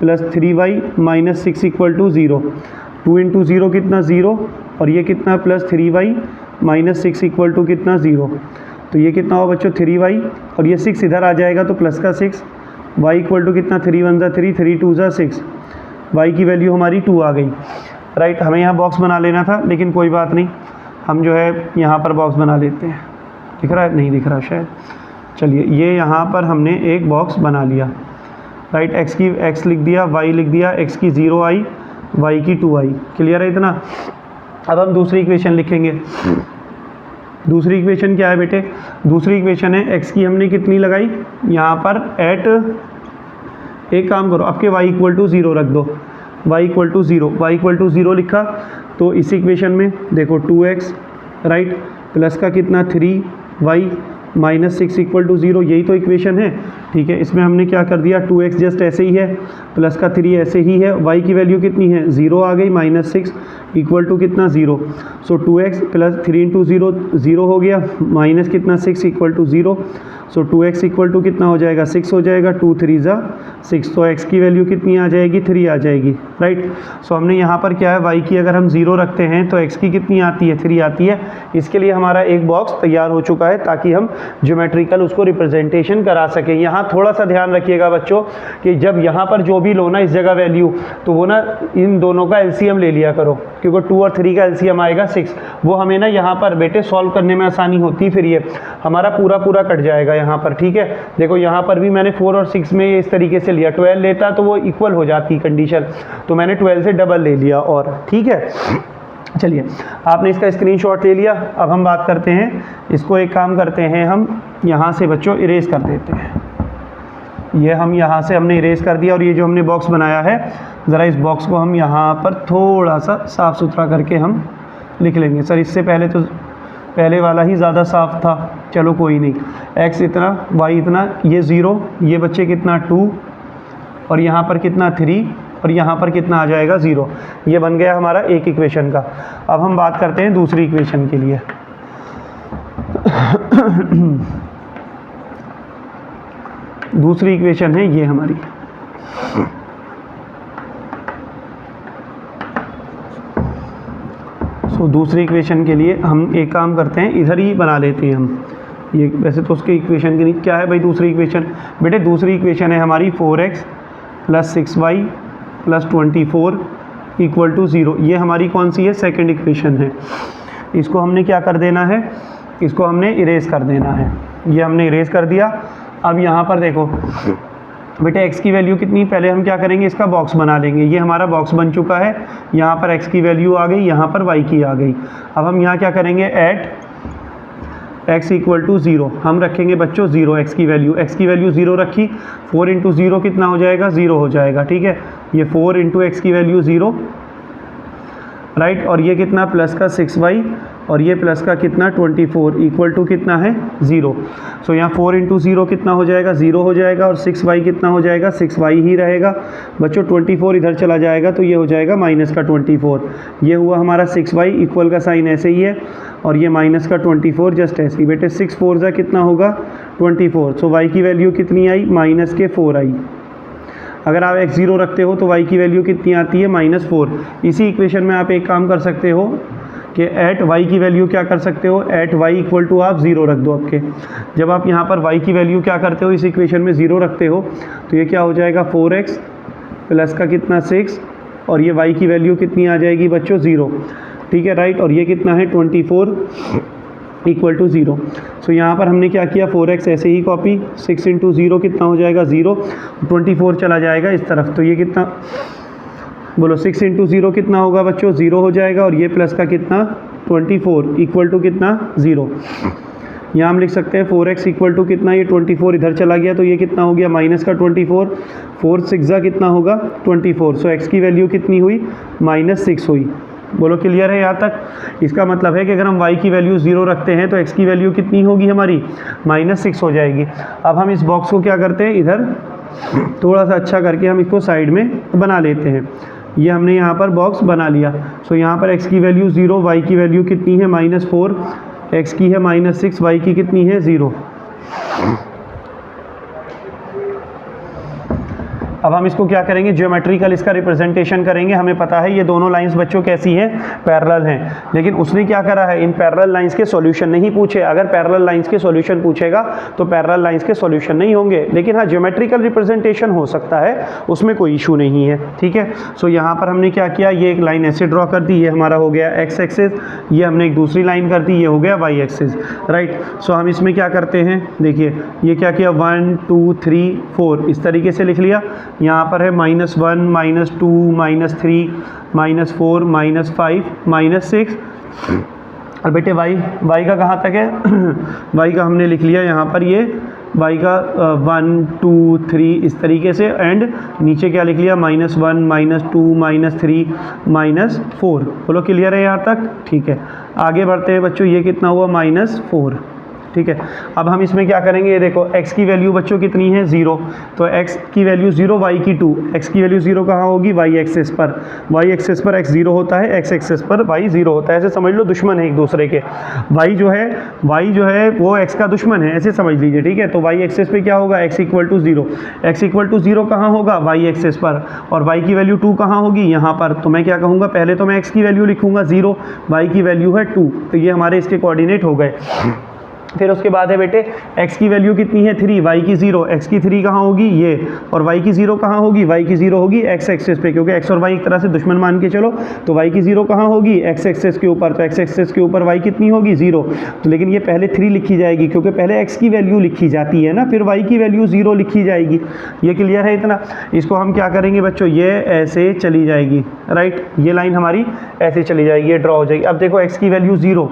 + 3y - 6 = 0। 2 × 0 कितना, 0, और ये कितना प्लस 3y - 6 = कितना, 0। तो ये कितना हुआ बच्चों, 3y, और ये 6 इधर आ जाएगा तो प्लस का 6, y इक्वल टू कितना, 3 1 = 3, 3 2 = 6, y की वैल्यू हमारी 2 आ गई, राइट। हमें यहाँ बॉक्स बना लेना था, लेकिन कोई बात नहीं, हम जो है यहाँ पर बॉक्स बना लेते हैं। दिख रहा है, नहीं दिख रहा शायद, चलिए ये यहाँ पर हमने एक बॉक्स बना लिया, राइट। x की x लिख दिया, y लिख दिया, x की 0 आई, y की 2 आई, क्लियर है इतना। अब हम दूसरी इक्वेशन लिखेंगे। दूसरी इक्वेशन क्या है बेटे, दूसरी इक्वेशन है x की हमने कितनी लगाई, यहाँ पर एट, एक काम करो, आपके y = 0 रख दो, y = 0, y = 0 लिखा। तो इस इक्वेशन में देखो 2x, राइट, प्लस का कितना 3y - 6 = 0, यही तो इक्वेशन है। ठीक है, इसमें हमने क्या कर दिया, 2x जस्ट ऐसे ही है, प्लस का 3 ऐसे ही है, y की वैल्यू कितनी है 0 आ गई, -6 इक्वल टू कितना 0। सो 2x प्लस 3 इंटू 0 0 हो गया, माइनस कितना 6 equal to 0। So 2x equal to कितना हो जाएगा 6 हो जाएगा, 2 3 ज़ा 6, तो x की वैल्यू कितनी आ जाएगी 3 आ जाएगी, राइट। सो हमने यहाँ पर क्या है, y की अगर हम 0 रखते हैं तो x की कितनी आती है 3 आती है। इसके लिए हमारा एक बॉक्स तैयार हो चुका है ताकि हम ज्योमेट्रिकल उसको रिप्रेजेंटेशन करा सकें। यहाँ थोड़ा सा ध्यान रखिएगा बच्चों कि जब यहाँ पर जो भी लो ना इस जगह वैल्यू, तो वो ना इन दोनों का एलसीएम ले लिया करो, क्योंकि 2 और 3 का एलसीएम आएगा 6। वो हमें ना यहाँ पर बेटे सॉल्व करने में आसानी होती, फिर ये हमारा पूरा कट जाएगा यहाँ पर, ठीक है। देखो यहाँ पर भी मैंने 4 और 6 में इस तरीके से लिया, 12 लेता तो वो इक्वल हो जाती कंडीशन, तो मैंने 12 से डबल ले लिया, और ठीक है। चलिए, आपने इसका स्क्रीनशॉट ले लिया। अब हम बात करते हैं, इसको एक काम करते हैं, हम यहाँ से बच्चों इरेज कर देते हैं। ये हम यहाँ से हमने इरेज कर दिया, और ये जो हमने बॉक्स बनाया है, ज़रा इस बॉक्स को हम यहाँ पर थोड़ा सा साफ़ सुथरा करके हम लिख लेंगे। सर इससे पहले तो पहले वाला ही ज़्यादा साफ़ था, चलो कोई नहीं। x इतना, y इतना, ये 0, ये बच्चे कितना 2, और यहाँ पर कितना 3, और यहाँ पर कितना आ जाएगा 0। ये बन गया हमारा एक इक्वेशन का। अब हम बात करते हैं दूसरी इक्वेशन के लिए। दूसरी इक्वेशन है ये हमारी। सो दूसरी इक्वेशन के लिए हम एक काम करते हैं, इधर ही बना लेते हैं हम। ये वैसे तो उसके इक्वेशन के नहीं, क्या है भाई दूसरी इक्वेशन, बेटे दूसरी इक्वेशन है हमारी 4x plus 6y plus 24 equal to 0। ये हमारी कौन सी है, सेकंड इक्वेशन है। इसको हमने क्या कर देना है, इसको हमने इरेज कर देना है। ये हमने इरेज कर दिया। अब यहाँ पर देखो बेटे x की वैल्यू कितनी, पहले हम क्या करेंगे, इसका बॉक्स बना लेंगे। ये हमारा बॉक्स बन चुका है, यहाँ पर x की वैल्यू आ गई, यहाँ पर y की आ गई। अब हम यहाँ क्या करेंगे, एट x इक्वल टू 0 हम रखेंगे बच्चों 0, x की वैल्यू 0 रखी, 4 इंटू 0 कितना हो जाएगा 0 हो जाएगा, ठीक है। ये 4 इंटू x की वैल्यू 0, राइट। और ये कितना प्लस का 6y, और ये प्लस का कितना 24 इक्वल टू कितना है 0। सो यहाँ 4 इंटू 0 कितना हो जाएगा 0 हो जाएगा, और 6y कितना हो जाएगा 6y ही रहेगा बच्चों। 24 इधर चला जाएगा तो ये हो जाएगा माइनस का 24। ये हुआ हमारा 6y, इक्वल का साइन ऐसे ही है, और ये माइनस का 24 जस्ट ऐसे ही। बेटे 6 4 जा कितना होगा 24। सो y की वैल्यू कितनी आई, माइनस के 4 आई। अगर आप x 0 रखते हो तो y की वैल्यू कितनी आती है -4। इसी इक्वेशन में आप एक काम कर सकते हो कि एट y की वैल्यू क्या कर सकते हो, एट y इक्वल टू आप 0 रख दो आपके। जब आप यहाँ पर y की वैल्यू क्या करते हो, इस इक्वेशन में 0 रखते हो, तो ये क्या हो जाएगा 4x प्लस का कितना 6, और ये y की वैल्यू कितनी आ जाएगी बच्चों 0, ठीक है, राइट। और ये कितना है 24 इक्वल टू 0। सो यहाँ पर हमने क्या किया, 4x ऐसे ही कॉपी, 6 इंटू 0 कितना हो जाएगा 0, 24 चला जाएगा इस तरफ, तो ये कितना बोलो 6 इंटू 0 कितना होगा बच्चों 0 हो जाएगा, और ये प्लस का कितना 24 इक्वल टू कितना 0। यहाँ हम लिख सकते हैं 4x इक्वल टू कितना, ये 24 इधर चला गया तो ये कितना हो गया माइनस का 24, 4 6 जा कितना होगा 24। सो x की वैल्यू कितनी हुई -6 हुई। बोलो क्लियर है यहाँ तक। इसका मतलब है कि अगर हम y की वैल्यू 0 रखते हैं तो x की वैल्यू कितनी होगी हमारी -6 हो जाएगी। अब हम इस बॉक्स को क्या करते हैं, इधर थोड़ा सा अच्छा करके हम इसको साइड में बना लेते हैं। ये हमने यहाँ पर बॉक्स बना लिया। सो यहाँ पर x की वैल्यू 0, y की वैल्यू कितनी है -4, x की है -6, y की कितनी है 0। अब हम इसको क्या करेंगे, ज्योमेट्रिकल इसका रिप्रेजेंटेशन करेंगे। हमें पता है ये दोनों लाइंस बच्चों कैसी हैं, पैरेलल हैं, लेकिन उसने क्या करा है, इन पैरेलल लाइंस के सॉल्यूशन नहीं पूछे। अगर पैरेलल लाइंस के सॉल्यूशन पूछेगा तो पैरेलल लाइंस के सॉल्यूशन नहीं होंगे, लेकिन हाँ ज्योमेट्रिकल रिप्रेजेंटेशन हो सकता है, उसमें कोई इशू नहीं है, ठीक है। सो यहाँ पर हमने क्या किया, ये एक लाइन ऐसे ड्रॉ कर दी, ये हमारा हो गया x एक्सिस, ये हमने एक दूसरी लाइन कर दी, ये हो गया y एक्सिस, राइट। सो हम इसमें क्या करते हैं, देखिए ये क्या किया 1 2 3 4 इस तरीके से लिख लिया। यहाँ पर है -1 -2 -3 -4 -5 -6, और बेटे y का कहाँ तक है y का हमने लिख लिया यहाँ पर, ये y का 1 2 3 इस तरीके से, एंड नीचे क्या लिख लिया -1 -2 -3 -4। बोलो क्लियर है यहाँ तक, ठीक है। आगे बढ़ते हैं बच्चों, ये कितना हुआ -4, ठीक है। अब हम इसमें क्या करेंगे, ये देखो x की वैल्यू बच्चों कितनी है 0, तो x की वैल्यू 0, y की 2, x की वैल्यू 0 कहाँ होगी y एक्सेस पर, y एक्सेस पर x 0 होता है, x एक्सेस पर y 0 होता है, ऐसे समझ लो दुश्मन है एक दूसरे के। y जो है वो x का दुश्मन है, ऐसे समझ लीजिए, ठीक है। तो y एक्सेस पे क्या होगा, x equal to 0, x equal to 0 कहाँ होगा y एक्सेस पर, और y की वैल्यू 2 कहाँ होगी यहाँ पर। तो मैं क्या कहूँगा, पहले तो मैं x की वैल्यू लिखूँगा 0, y की वैल्यू है 2, तो ये हमारे इसके कोऑर्डिनेट हो गए। फिर उसके बाद है बेटे x की वैल्यू कितनी है 3, y की 0, x की 3 कहाँ होगी ये, और y की 0 कहाँ होगी, y की 0 होगी x एक्सेस पे, क्योंकि x और y एक तरह से दुश्मन मान के चलो। तो y की 0 कहाँ होगी x एक्सेस के ऊपर, तो x एक्सेस के ऊपर y कितनी होगी 0। तो लेकिन ये पहले 3 लिखी जाएगी क्योंकि पहले x की वैल्यू लिखी जाती है ना, फिर y की वैल्यू 0 लिखी जाएगी। ये क्लियर है इतना। इसको हम क्या करेंगे बच्चों, ये ऐसे चली जाएगी, राइट, ये लाइन हमारी ऐसे चली जाएगी, ये ड्रॉ हो जाएगी। अब देखो x की वैल्यू 0,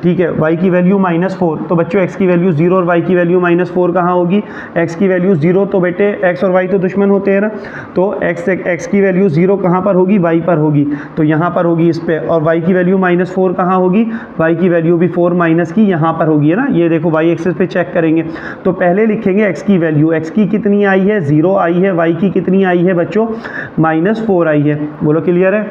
ठीक है, y की वैल्यू -4, तो बच्चों x की वैल्यू 0 और y की वैल्यू -4 कहाँ होगी, x की वैल्यू 0, तो बेटे x और y तो दुश्मन होते हैं ना, तो x की वैल्यू 0 कहाँ पर होगी, y पर होगी, तो यहाँ पर होगी इस पे, और y की वैल्यू -4 कहाँ होगी, y की वैल्यू भी 4 माइनस की यहाँ पर होगी, है ना। ये देखो y एक्सेस पे चेक करेंगे, तो पहले लिखेंगे x की वैल्यू, x की कितनी आई है 0 आई है, y की कितनी आई है बच्चों -4 आई है, बोलो क्लियर है।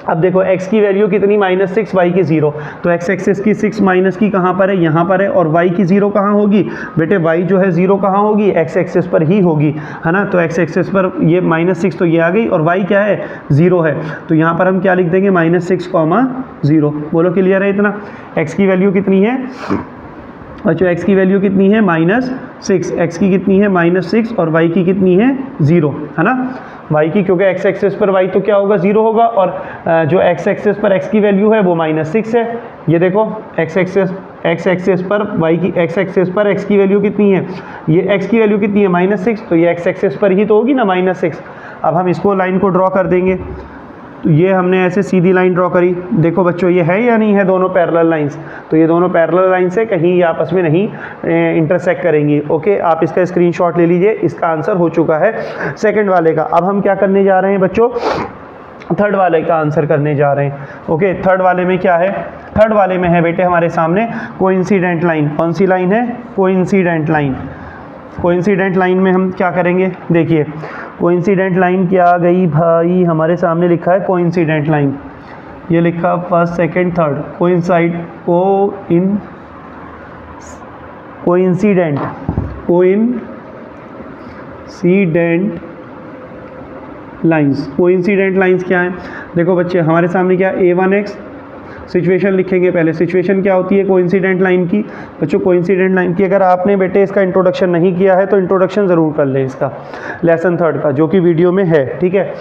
अब देखो x की वैल्यू कितनी -6, y की 0, तो x एक्सेस की 6 माइनस की कहाँ पर है, यहाँ पर है, और y की 0 कहाँ होगी बेटे, y जो है 0 कहाँ होगी, x एक्सेस पर ही होगी, है ना। तो x एक्सेस पर ये -6 तो ये आ गई, और y क्या है 0 है, तो यहाँ पर हम क्या लिख देंगे -6, 0, बोलो क्लियर है इतना। x की वैल्यू कितनी है बच्चों, x की वैल्यू कितनी है -6, x की कितनी है -6, और y की कितनी है 0, है ना। y की, क्योंकि x एक्सेस पर y तो क्या होगा 0 होगा, और जो x एक्सेस पर x की वैल्यू है वो -6 है। ये देखो x एक्सेस पर y की, x एक्सेस पर x की वैल्यू कितनी है, ये x की वैल्यू कितनी है -6, तो ये x एक्सेस पर ही तो होगी ना -6। अब हम इसको लाइन को ड्रॉ कर देंगे, तो ये हमने ऐसे सीधी लाइन ड्रॉ करी, देखो बच्चों ये है या नहीं है दोनों पैरेलल लाइंस, तो ये दोनों पैरेलल लाइन से कहीं आपस में नहीं इंटरसेक्ट करेंगी। ओके, आप इसका स्क्रीनशॉट ले लीजिए, इसका आंसर हो चुका है सेकंड वाले का। अब हम क्या करने जा रहे हैं बच्चों, थर्ड वाले का आंसर करने जा रहे हैं। ओके, थर्ड वाले में क्या है, थर्ड वाले में है बेटे हमारे सामने कोइंसिडेंट लाइन। कौन सी लाइन है, कोइंसिडेंट लाइन। कोइंसिडेंट लाइन में हम क्या करेंगे, देखिए कोइंसिडेंट लाइन क्या आ गई भाई, हमारे सामने लिखा है कोइंसिडेंट लाइन, ये लिखा first second third, coincident lines. Coincident lines क्या है, देखो बच्चे हमारे सामने क्या A1x, सिचुएशन लिखेंगे पहले। सिचुएशन क्या होती है कोइंसिडेंट लाइन की बच्चों, कोइंसिडेंट लाइन की अगर आपने बेटे इसका इंट्रोडक्शन नहीं किया है तो इंट्रोडक्शन ज़रूर कर लें इसका, लेसन 3 का, जो कि वीडियो में है, ठीक है।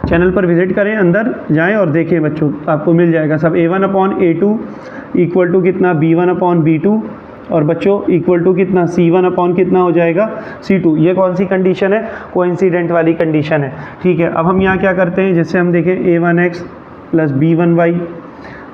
चैनल पर विजिट करें, अंदर जाएं और देखें बच्चों, आपको मिल जाएगा सब। A1/A2 इक्वल टू कितना B1/B2, और बच्चों इक्वल टू कितना C1/ कितना हो जाएगा C2। ये कौन सी कंडीशन है, कोइंसिडेंट वाली कंडीशन है, ठीक है। अब हम यहाँ क्या करते हैं, जैसे हम देखें A1x plus B1y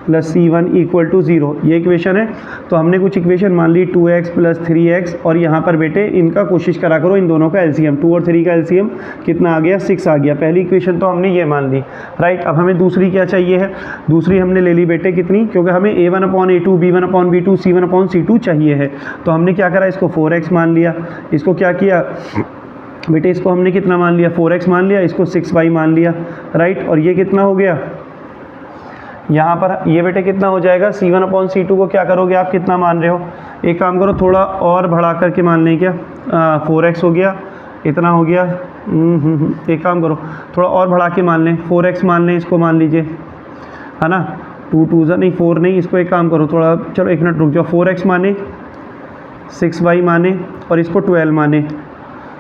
plus C1 equal to 0, ये इक्वेशन है। तो हमने कुछ इक्वेशन मान ली 2x प्लस 3x, और यहाँ पर बेटे इनका कोशिश करा करो इन दोनों का एलसीएम, 2 और 3 का एलसीएम कितना आ गया 6 आ गया। पहली इक्वेशन तो हमने ये मान ली, राइट। अब हमें दूसरी क्या चाहिए है, दूसरी हमने ले ली बेटे कितनी, क्योंकि हमें A1/A2 B1/B2 C1/C2 चाहिए है, तो हमने क्या करा, इसको 4x मान लिया, इसको क्या किया बेटे, इसको हमने कितना मान लिया 4x मान लिया, इसको 6y मान लिया, राइट। और ये कितना हो गया, यहाँ पर ये बेटे कितना हो जाएगा, C1/C2 को क्या करोगे आप, कितना मान रहे हो, एक काम करो थोड़ा और बढ़ा करके मान लें, क्या 4x हो गया, इतना हो गया, एक काम करो थोड़ा और बढ़ा के मान लें, 4x मान लें, इसको मान लीजिए, है ना, 2 2 नहीं 4 नहीं, इसको एक काम करो थोड़ा, चलो एक मिनट रुक जाओ, 4x माने, 6y माने, और इसको 12 माने,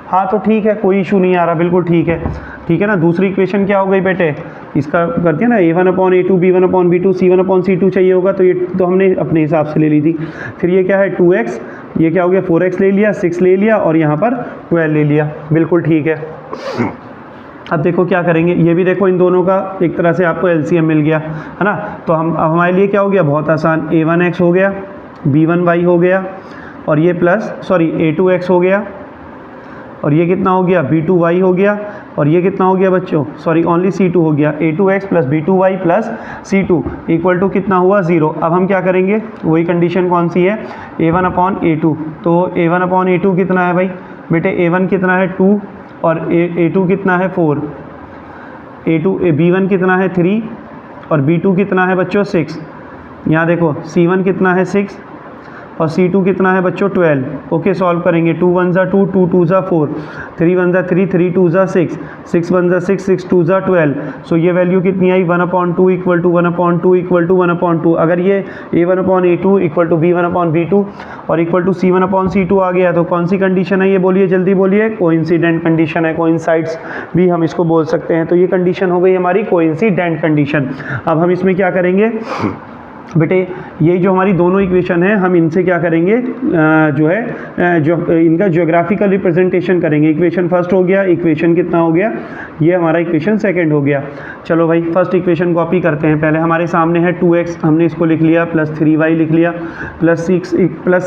हाँ तो ठीक है, कोई इशू नहीं आ रहा, बिल्कुल ठीक है ना। दूसरी इक्वेशन क्या हो गई बेटे, इसका कर दिया ना, A1/A2 B1/B2 C1/C2 चाहिए होगा, तो ये तो हमने अपने हिसाब से ले ली थी। फिर ये क्या है 2x, ये क्या हो गया 4x ले लिया, 6 ले लिया, और यहाँ पर 12 ले लिया, बिल्कुल ठीक है। अब देखो क्या करेंगे, ये भी देखो इन दोनों का एक तरह से आपको एलसीएम मिल गया, है ना। तो अब हमारे लिए क्या हो गया, बहुत आसान, A1x हो गया, B1y हो गया, और ये प्लस A2x हो गया, और ये कितना हो गया B2y हो गया, और ये कितना हो गया बच्चों, सॉरी ओनली C2 हो गया, A2x plus B2y plus C2 equal to कितना हुआ 0। अब हम क्या करेंगे, वही कंडीशन कौन सी है, A1 अपॉन A2। तो A1 अपॉन A2 कितना है भाई बेटे, A1 कितना है 2 और A2 कितना है 4, B1 कितना है 3 और B2 कितना है बच्चों 6। यहाँ देखो C1 कितना है 6 और C2 कितना है बच्चों 12। ओके सॉल्व करेंगे, 2 1 ज़ा 2, 2 2 ज़ा 4, 3 1 ज़ा 3, 3 2 ज़ा 6, 6 1 ज़ा 6, 6 2 ज़ा 12। सो ये वैल्यू कितनी आई 1/2 इक्वल टू 1/2 इक्वल टू 1/2। अगर ये A1 upon A2 equal to B1 upon B2 और equal to C1 upon C2 आ गया तो कौन सी कंडीशन है ये बोलिए, जल्दी बोलिए। कोइंसिडेंट कंडीशन है, कोइंसाइड्स भी हम इसको बोल सकते हैं। तो ये कंडीशन हो गई हमारी कोइंसिडेंट कंडीशन। अब हम इसमें क्या करेंगे बेटे, ये जो हमारी दोनों इक्वेशन है हम इनसे क्या करेंगे, जो है जो इनका ज्योग्राफिकल रिप्रेजेंटेशन करेंगे। इक्वेशन फर्स्ट हो गया, इक्वेशन कितना हो गया, ये हमारा इक्वेशन सेकंड हो गया। चलो भाई फर्स्ट इक्वेशन कॉपी करते हैं। पहले हमारे सामने है 2x, हमने इसको लिख लिया, प्लस 3y लिख लिया, प्लस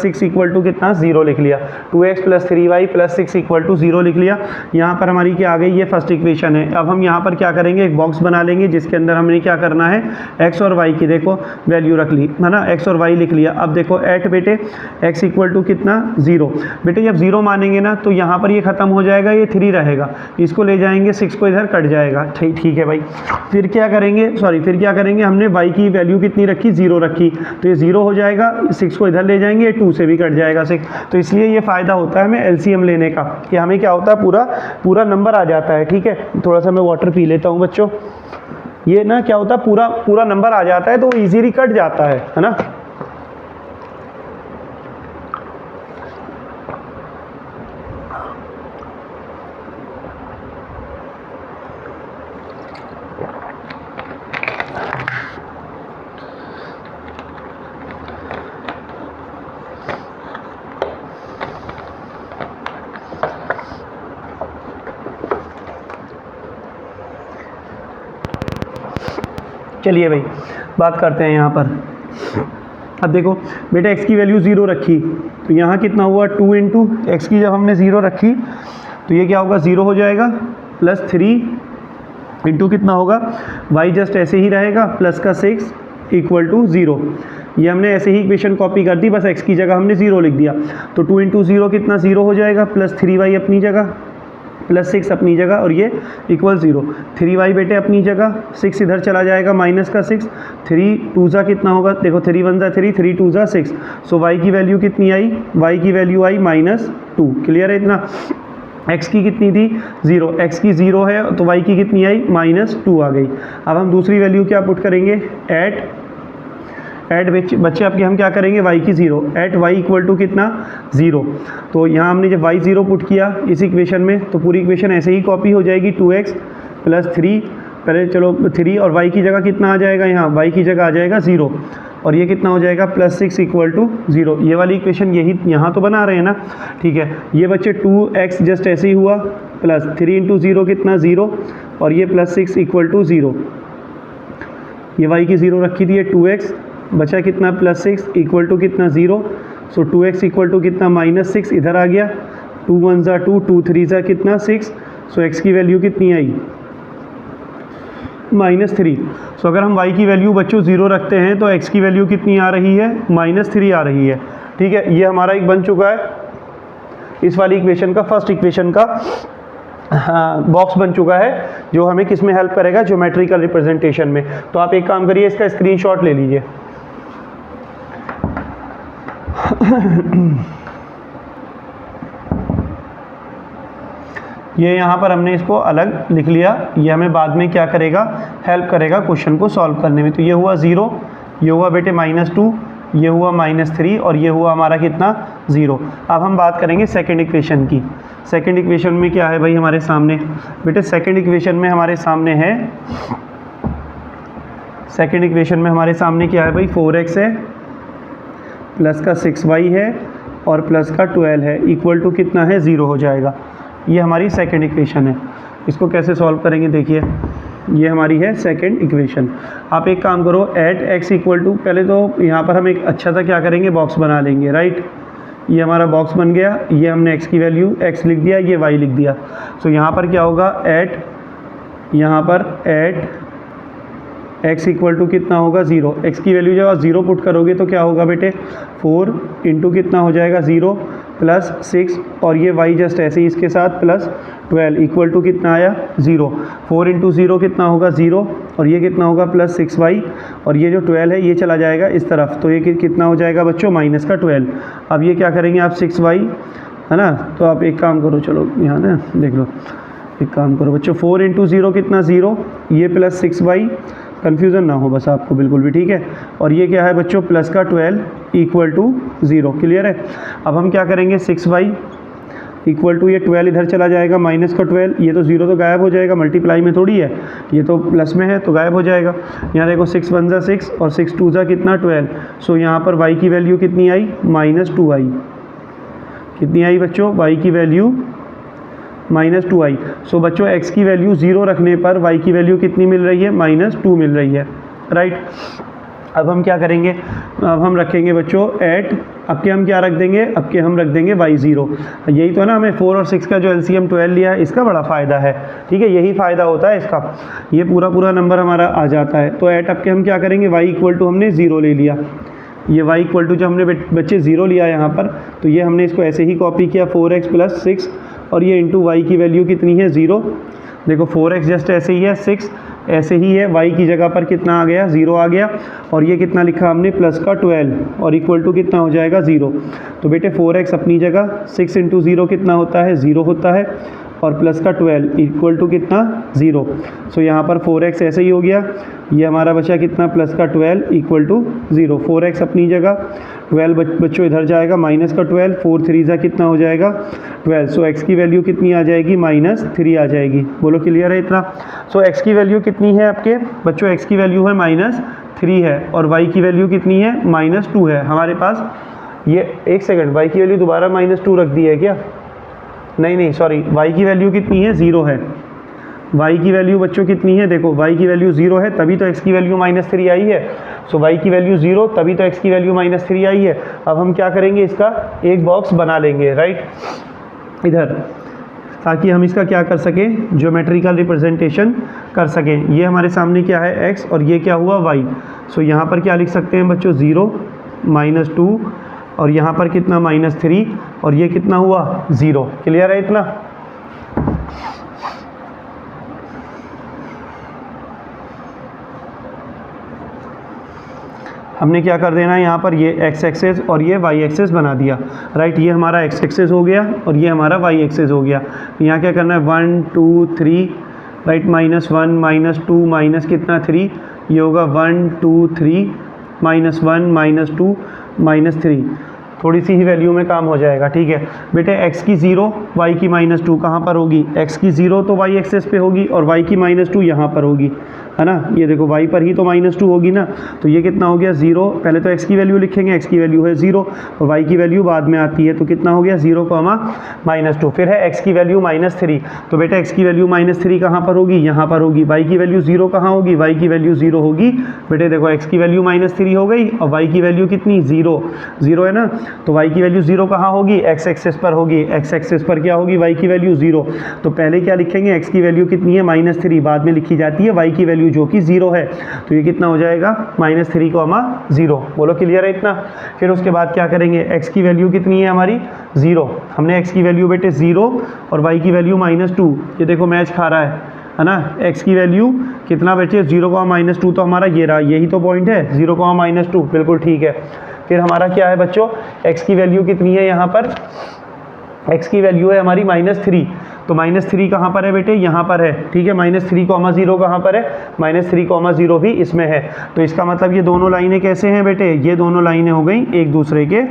6 इक्वल टू कितना 0 लिख लिया। 2x plus 3y plus 6 equal to 0 लिख लिया। यहाँ पर हमारी क्या आ गई, ये फर्स्ट इक्वेशन है। अब हम यहाँ पर क्या करेंगे, एक बॉक्स बना लेंगे जिसके अंदर हमने क्या करना है, x और y की देखो वैल्यू रख ली है ना, x और y लिख लिया। अब देखो एट बेटे x इक्वल टू कितना 0। बेटे जब 0 मानेंगे ना तो यहाँ पर ये ख़त्म हो जाएगा, ये 3 रहेगा, इसको ले जाएंगे 6 को इधर कट जाएगा। ठीक है भाई, फिर क्या करेंगे, हमने y की वैल्यू कितनी रखी 0 रखी, तो ये 0 हो जाएगा, 6 को इधर ले जाएंगे, 2 से भी कट जाएगा 6। तो इसलिए ये फ़ायदा होता है हमें एलसीएम लेने का कि हमें क्या होता है पूरा नंबर आ जाता है। ठीक है, थोड़ा सा मैं वाटर पी लेता हूँ बच्चों। ये ना क्या होता है पूरा नंबर आ जाता है तो इजीली कट जाता है ना। चलिए भाई बात करते हैं यहाँ पर। अब देखो बेटा x की वैल्यू 0 रखी तो यहाँ कितना हुआ 2 इंटू एक्स की जब हमने 0 रखी तो ये क्या होगा 0 हो जाएगा, प्लस 3 इंटू कितना होगा y जस्ट ऐसे ही रहेगा प्लस का 6 इक्वल टू 0। ये हमने ऐसे ही इक्वेशन कॉपी कर दी, बस x की जगह हमने 0 लिख दिया। तो 2 इंटू 0 कितना 0 हो जाएगा, प्लस 3y अपनी जगह प्लस 6 अपनी जगह और ये इक्वल 0। 3y बेटे अपनी जगह, 6 इधर चला जाएगा माइनस का 6, 3 2 ज़ा कितना होगा, देखो 3 1 ज़ा 3, 3 2 ज़ा 6। सो y की वैल्यू कितनी आई, y की वैल्यू आई -2। क्लियर है इतना। x की कितनी थी 0, x की 0 है तो y की कितनी आई -2 आ गई। अब हम दूसरी वैल्यू क्या पुट करेंगे, एट बच्चे आपके हम क्या करेंगे y की 0, एट y इक्वल टू कितना 0। तो यहाँ हमने जब y 0 पुट किया इस इक्वेशन में तो पूरी इक्वेशन ऐसे ही कॉपी हो जाएगी, 2x प्लस 3, पहले चलो 3 और y की जगह कितना आ जाएगा, यहाँ y की जगह आ जाएगा 0 और ये कितना हो जाएगा प्लस 6 इक्वल टू 0। ये वाली इक्वेशन यही यहाँ तो बना रहे हैं ना। ठीक है, ये बच्चे 2x जस्ट ऐसे ही हुआ, प्लस 3 इंटू 0 कितना 0 और ये प्लस 6 इक्वल टू 0। ये y की 0 रखी थी, ये 2x बचा कितना प्लस 6 इक्वल टू कितना 0। सो 2x इक्वल टू कितना -6 इधर आ गया, 2 1 ज़ा 2, 2 3 ज़ा कितना 6। सो x की वैल्यू कितनी आई -3। सो अगर हम y की वैल्यू बच्चों 0 रखते हैं तो x की वैल्यू कितनी आ रही है -3 आ रही है। ठीक है, ये हमारा एक बन चुका है, इस वाली इक्वेशन का फर्स्ट इक्वेशन का बॉक्स बन चुका है जो हमें किस में हेल्प करेगा, ज्योमेट्रिकल रिप्रेजेंटेशन में। तो आप एक काम करिए, इसका स्क्रीनशॉट ले लीजिए। ये यहाँ पर हमने इसको अलग लिख लिया, ये हमें बाद में क्या करेगा, हेल्प करेगा क्वेश्चन को सॉल्व करने में। तो ये हुआ 0, ये हुआ बेटे -2, ये हुआ -3 और ये हुआ हमारा कितना 0। अब हम बात करेंगे सेकंड इक्वेशन की। सेकंड इक्वेशन में क्या है भाई हमारे सामने, बेटे सेकंड इक्वेशन में हमारे सामने है, सेकंड इक्वेशन में हमारे सामने क्या है भाई 4x है प्लस का 6y है और प्लस का 12 है, इक्वल टू कितना है 0 हो जाएगा। ये हमारी सेकंड इक्वेशन है। इसको कैसे सॉल्व करेंगे देखिए, ये हमारी है सेकंड इक्वेशन। आप एक काम करो, एट x इक्वल टू, पहले तो यहाँ पर हम एक अच्छा सा क्या करेंगे बॉक्स बना लेंगे, राइट। ये हमारा बॉक्स बन गया, ये हमने x की वैल्यू x लिख दिया, ये y लिख दिया। सो यहाँ पर क्या होगा, एट, यहाँ पर एट x इक्वल टू कितना होगा 0। x की वैल्यू जब आप 0 पुट करोगे तो क्या होगा बेटे, 4 इंटू कितना हो जाएगा 0 प्लस 6, और ये y जस्ट ऐसे ही इसके साथ प्लस 12 इक्वल टू कितना आया 0। 4 इंटू 0 कितना होगा 0, और ये कितना होगा प्लस 6y, और ये जो 12 है ये चला जाएगा इस तरफ, तो ये कितना हो जाएगा बच्चों माइनस का 12। अब ये क्या करेंगे आप 6y है ना, तो आप एक काम करो, चलो यहाँ ना देख लो, एक काम करो बच्चों, 4 इंटू 0 कितना 0, ये प्लस 6y, कन्फ्यूज़न ना हो बस आपको बिल्कुल भी, ठीक है। और ये क्या है बच्चों, प्लस का 12 इक्वल टू 0, क्लियर है। अब हम क्या करेंगे, 6y इक्वल टू ये 12 इधर चला जाएगा, माइनस का 12, ये तो 0 तो गायब हो जाएगा, मल्टीप्लाई में थोड़ी है, ये तो प्लस में है तो गायब हो जाएगा। यहाँ देखो 6 1 जा 6 और 6 2 जा कितना 12। सो यहाँ पर y की वैल्यू कितनी आई, -2i। कितनी आई बच्चों, y की वैल्यू -2i। सो बच्चों x की वैल्यू 0 रखने पर y की वैल्यू कितनी मिल रही है, -2 मिल रही है, राइट। अब हम क्या करेंगे, अब हम रखेंगे बच्चों एट, अब के हम क्या रख देंगे, अब के हम रख देंगे y0। यही तो है ना, हमें 4 और 6 का जो LCM 12 लिया है, इसका बड़ा फ़ायदा है, ठीक है, यही फ़ायदा होता है इसका, ये पूरा नंबर हमारा आ जाता है। तो एट अब के हम क्या करेंगे, y इक्वल टू हमने 0 ले लिया, ये y इक्वल टू जो हमने बच्चे 0 लिया यहाँ पर, तो ये हमने इसको ऐसे ही कॉपी किया 4x प्लस 6, और ये इंटू y की वैल्यू कितनी है 0। देखो 4x जस्ट ऐसे ही है, 6 ऐसे ही है, y की जगह पर कितना आ गया 0 आ गया, और ये कितना लिखा हमने प्लस का 12, और इक्वल टू कितना हो जाएगा 0। तो बेटे 4x अपनी जगह, 6 इंटू 0 कितना होता है 0 होता है, और प्लस का 12 इक्वल टू कितना 0। सो यहाँ पर 4x ऐसे ही हो गया, ये हमारा बचा कितना प्लस का 12 इक्वल टू 0। 4x अपनी जगह, 12 बच्चों इधर जाएगा माइनस का 12, 4 3 जा कितना हो जाएगा 12। सो x की वैल्यू कितनी आ जाएगी, -3 आ जाएगी। बोलो क्लियर है इतना। सो x की वैल्यू कितनी है आपके बच्चों, x की वैल्यू है -3 है, और y की वैल्यू कितनी है -2 है हमारे पास। ये एक सेकंड, y की वैल्यू दोबारा -2 रख दी है क्या, नहीं सॉरी, y की वैल्यू कितनी है 0 है। y की वैल्यू बच्चों कितनी है, देखो y की वैल्यू 0 है, तभी तो x की वैल्यू -3 आई है। सो y की वैल्यू 0 तभी तो x की वैल्यू -3 आई है। अब हम क्या करेंगे, इसका एक बॉक्स बना लेंगे राइट इधर, ताकि हम इसका क्या कर सकें, ज्योमेट्रिकल रिप्रेजेंटेशन कर सकें। ये हमारे सामने क्या है x, और ये क्या हुआ y। सो यहाँ पर क्या लिख सकते हैं बच्चों 0 -2, और यहाँ पर कितना -3, और ये कितना हुआ 0। क्लियर है इतना। हमने क्या कर देना है, यहाँ पर ये x एक्सेस और ये y एक्सेस बना दिया, राइट। ये हमारा x एक्सेस हो गया और ये हमारा y एक्सेस हो गया। यहाँ क्या करना है 1 2 3 राइट, -1 -2 माइनस कितना 3, ये होगा 1 2 3 -1 -2 -3। थोड़ी सी ही वैल्यू में काम हो जाएगा, ठीक है बेटे। x की 0 y की -2 कहाँ पर होगी, x की 0 तो y एक्सेस पे होगी और y की -2 यहाँ पर होगी, है ना। ये देखो y पर ही तो -2 होगी ना, तो ये कितना हो गया 0। पहले तो x की वैल्यू लिखेंगे, x की वैल्यू है 0 और y की वैल्यू बाद में आती है, तो कितना हो गया 0, -2। फिर है x की वैल्यू -3, तो बेटा x की वैल्यू -3 कहाँ पर होगी, यहाँ पर होगी। y की वैल्यू 0 कहाँ होगी, y की वैल्यू 0 होगी। बेटे देखो x की वैल्यू -3 हो गई और y की वैल्यू कितनी 0 है ना, तो y की वैल्यू 0 कहाँ होगी, x एक्सेस पर होगी। x एक्सेस पर क्या होगी, y की वैल्यू 0। तो पहले क्या लिखेंगे, x की वैल्यू कितनी है -3, बाद में लिखी जाती है y की वैल्यू जो कि 0 है, तो ये कितना हो जाएगा -3, 0। बोलो क्लियर है इतना। फिर उसके बाद क्या करेंगे, x की वैल्यू कितनी है हमारी 0, हमने x की वैल्यू बेटे 0 और y की वैल्यू -2, ये देखो मैच खा रहा है ना। x की वैल्यू कितना बेटे 0, -2, तो हमारा ये रहा, यही तो पॉइंट है 0, -2, बिल्कुल ठीक है। फिर हमारा क्या है बच्चों, x की वैल्यू कितनी है, यहाँ पर x की वैल्यू है हमारी -3, तो -3 कहाँ पर है बेटे, यहाँ पर है, ठीक है। -3, 0 कहाँ पर है, -3, 0 भी इसमें है। तो इसका मतलब ये दोनों लाइनें कैसे हैं बेटे, ये दोनों लाइनें हो गई एक दूसरे के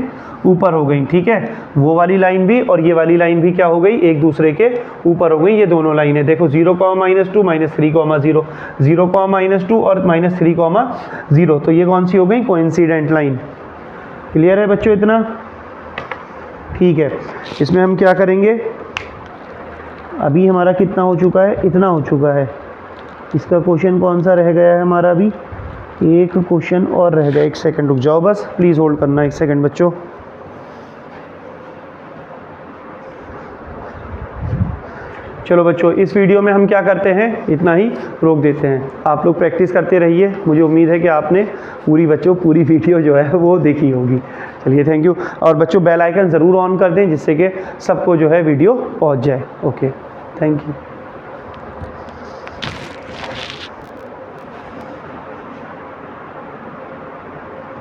ऊपर हो गई, ठीक है। वो वाली लाइन भी और ये वाली लाइन भी क्या हो गई, एक दूसरे के ऊपर हो गई, ये दोनों लाइनें। देखो 0, -2 -3, 0 0, -2 और -3, 0, तो ये कौन सी हो गई, कोइंसिडेंट लाइन। क्लियर है बच्चों इतना, ठीक है। इसमें हम क्या करेंगे, अभी हमारा कितना हो चुका है, इतना हो चुका है। इसका क्वेश्चन कौन सा रह गया है हमारा, अभी एक क्वेश्चन और रह गया। एक सेकंड रुक जाओ बस, प्लीज़ होल्ड करना एक सेकंड बच्चों। चलो बच्चों, इस वीडियो में हम क्या करते हैं, इतना ही रोक देते हैं। आप लोग प्रैक्टिस करते रहिए, मुझे उम्मीद है कि आपने पूरी वीडियो जो है वो देखी होगी। चलिए, थैंक यू। और बच्चों बेल आइकन ज़रूर ऑन कर दें जिससे कि सबको जो है वीडियो पहुंच जाए। Okay, thank you.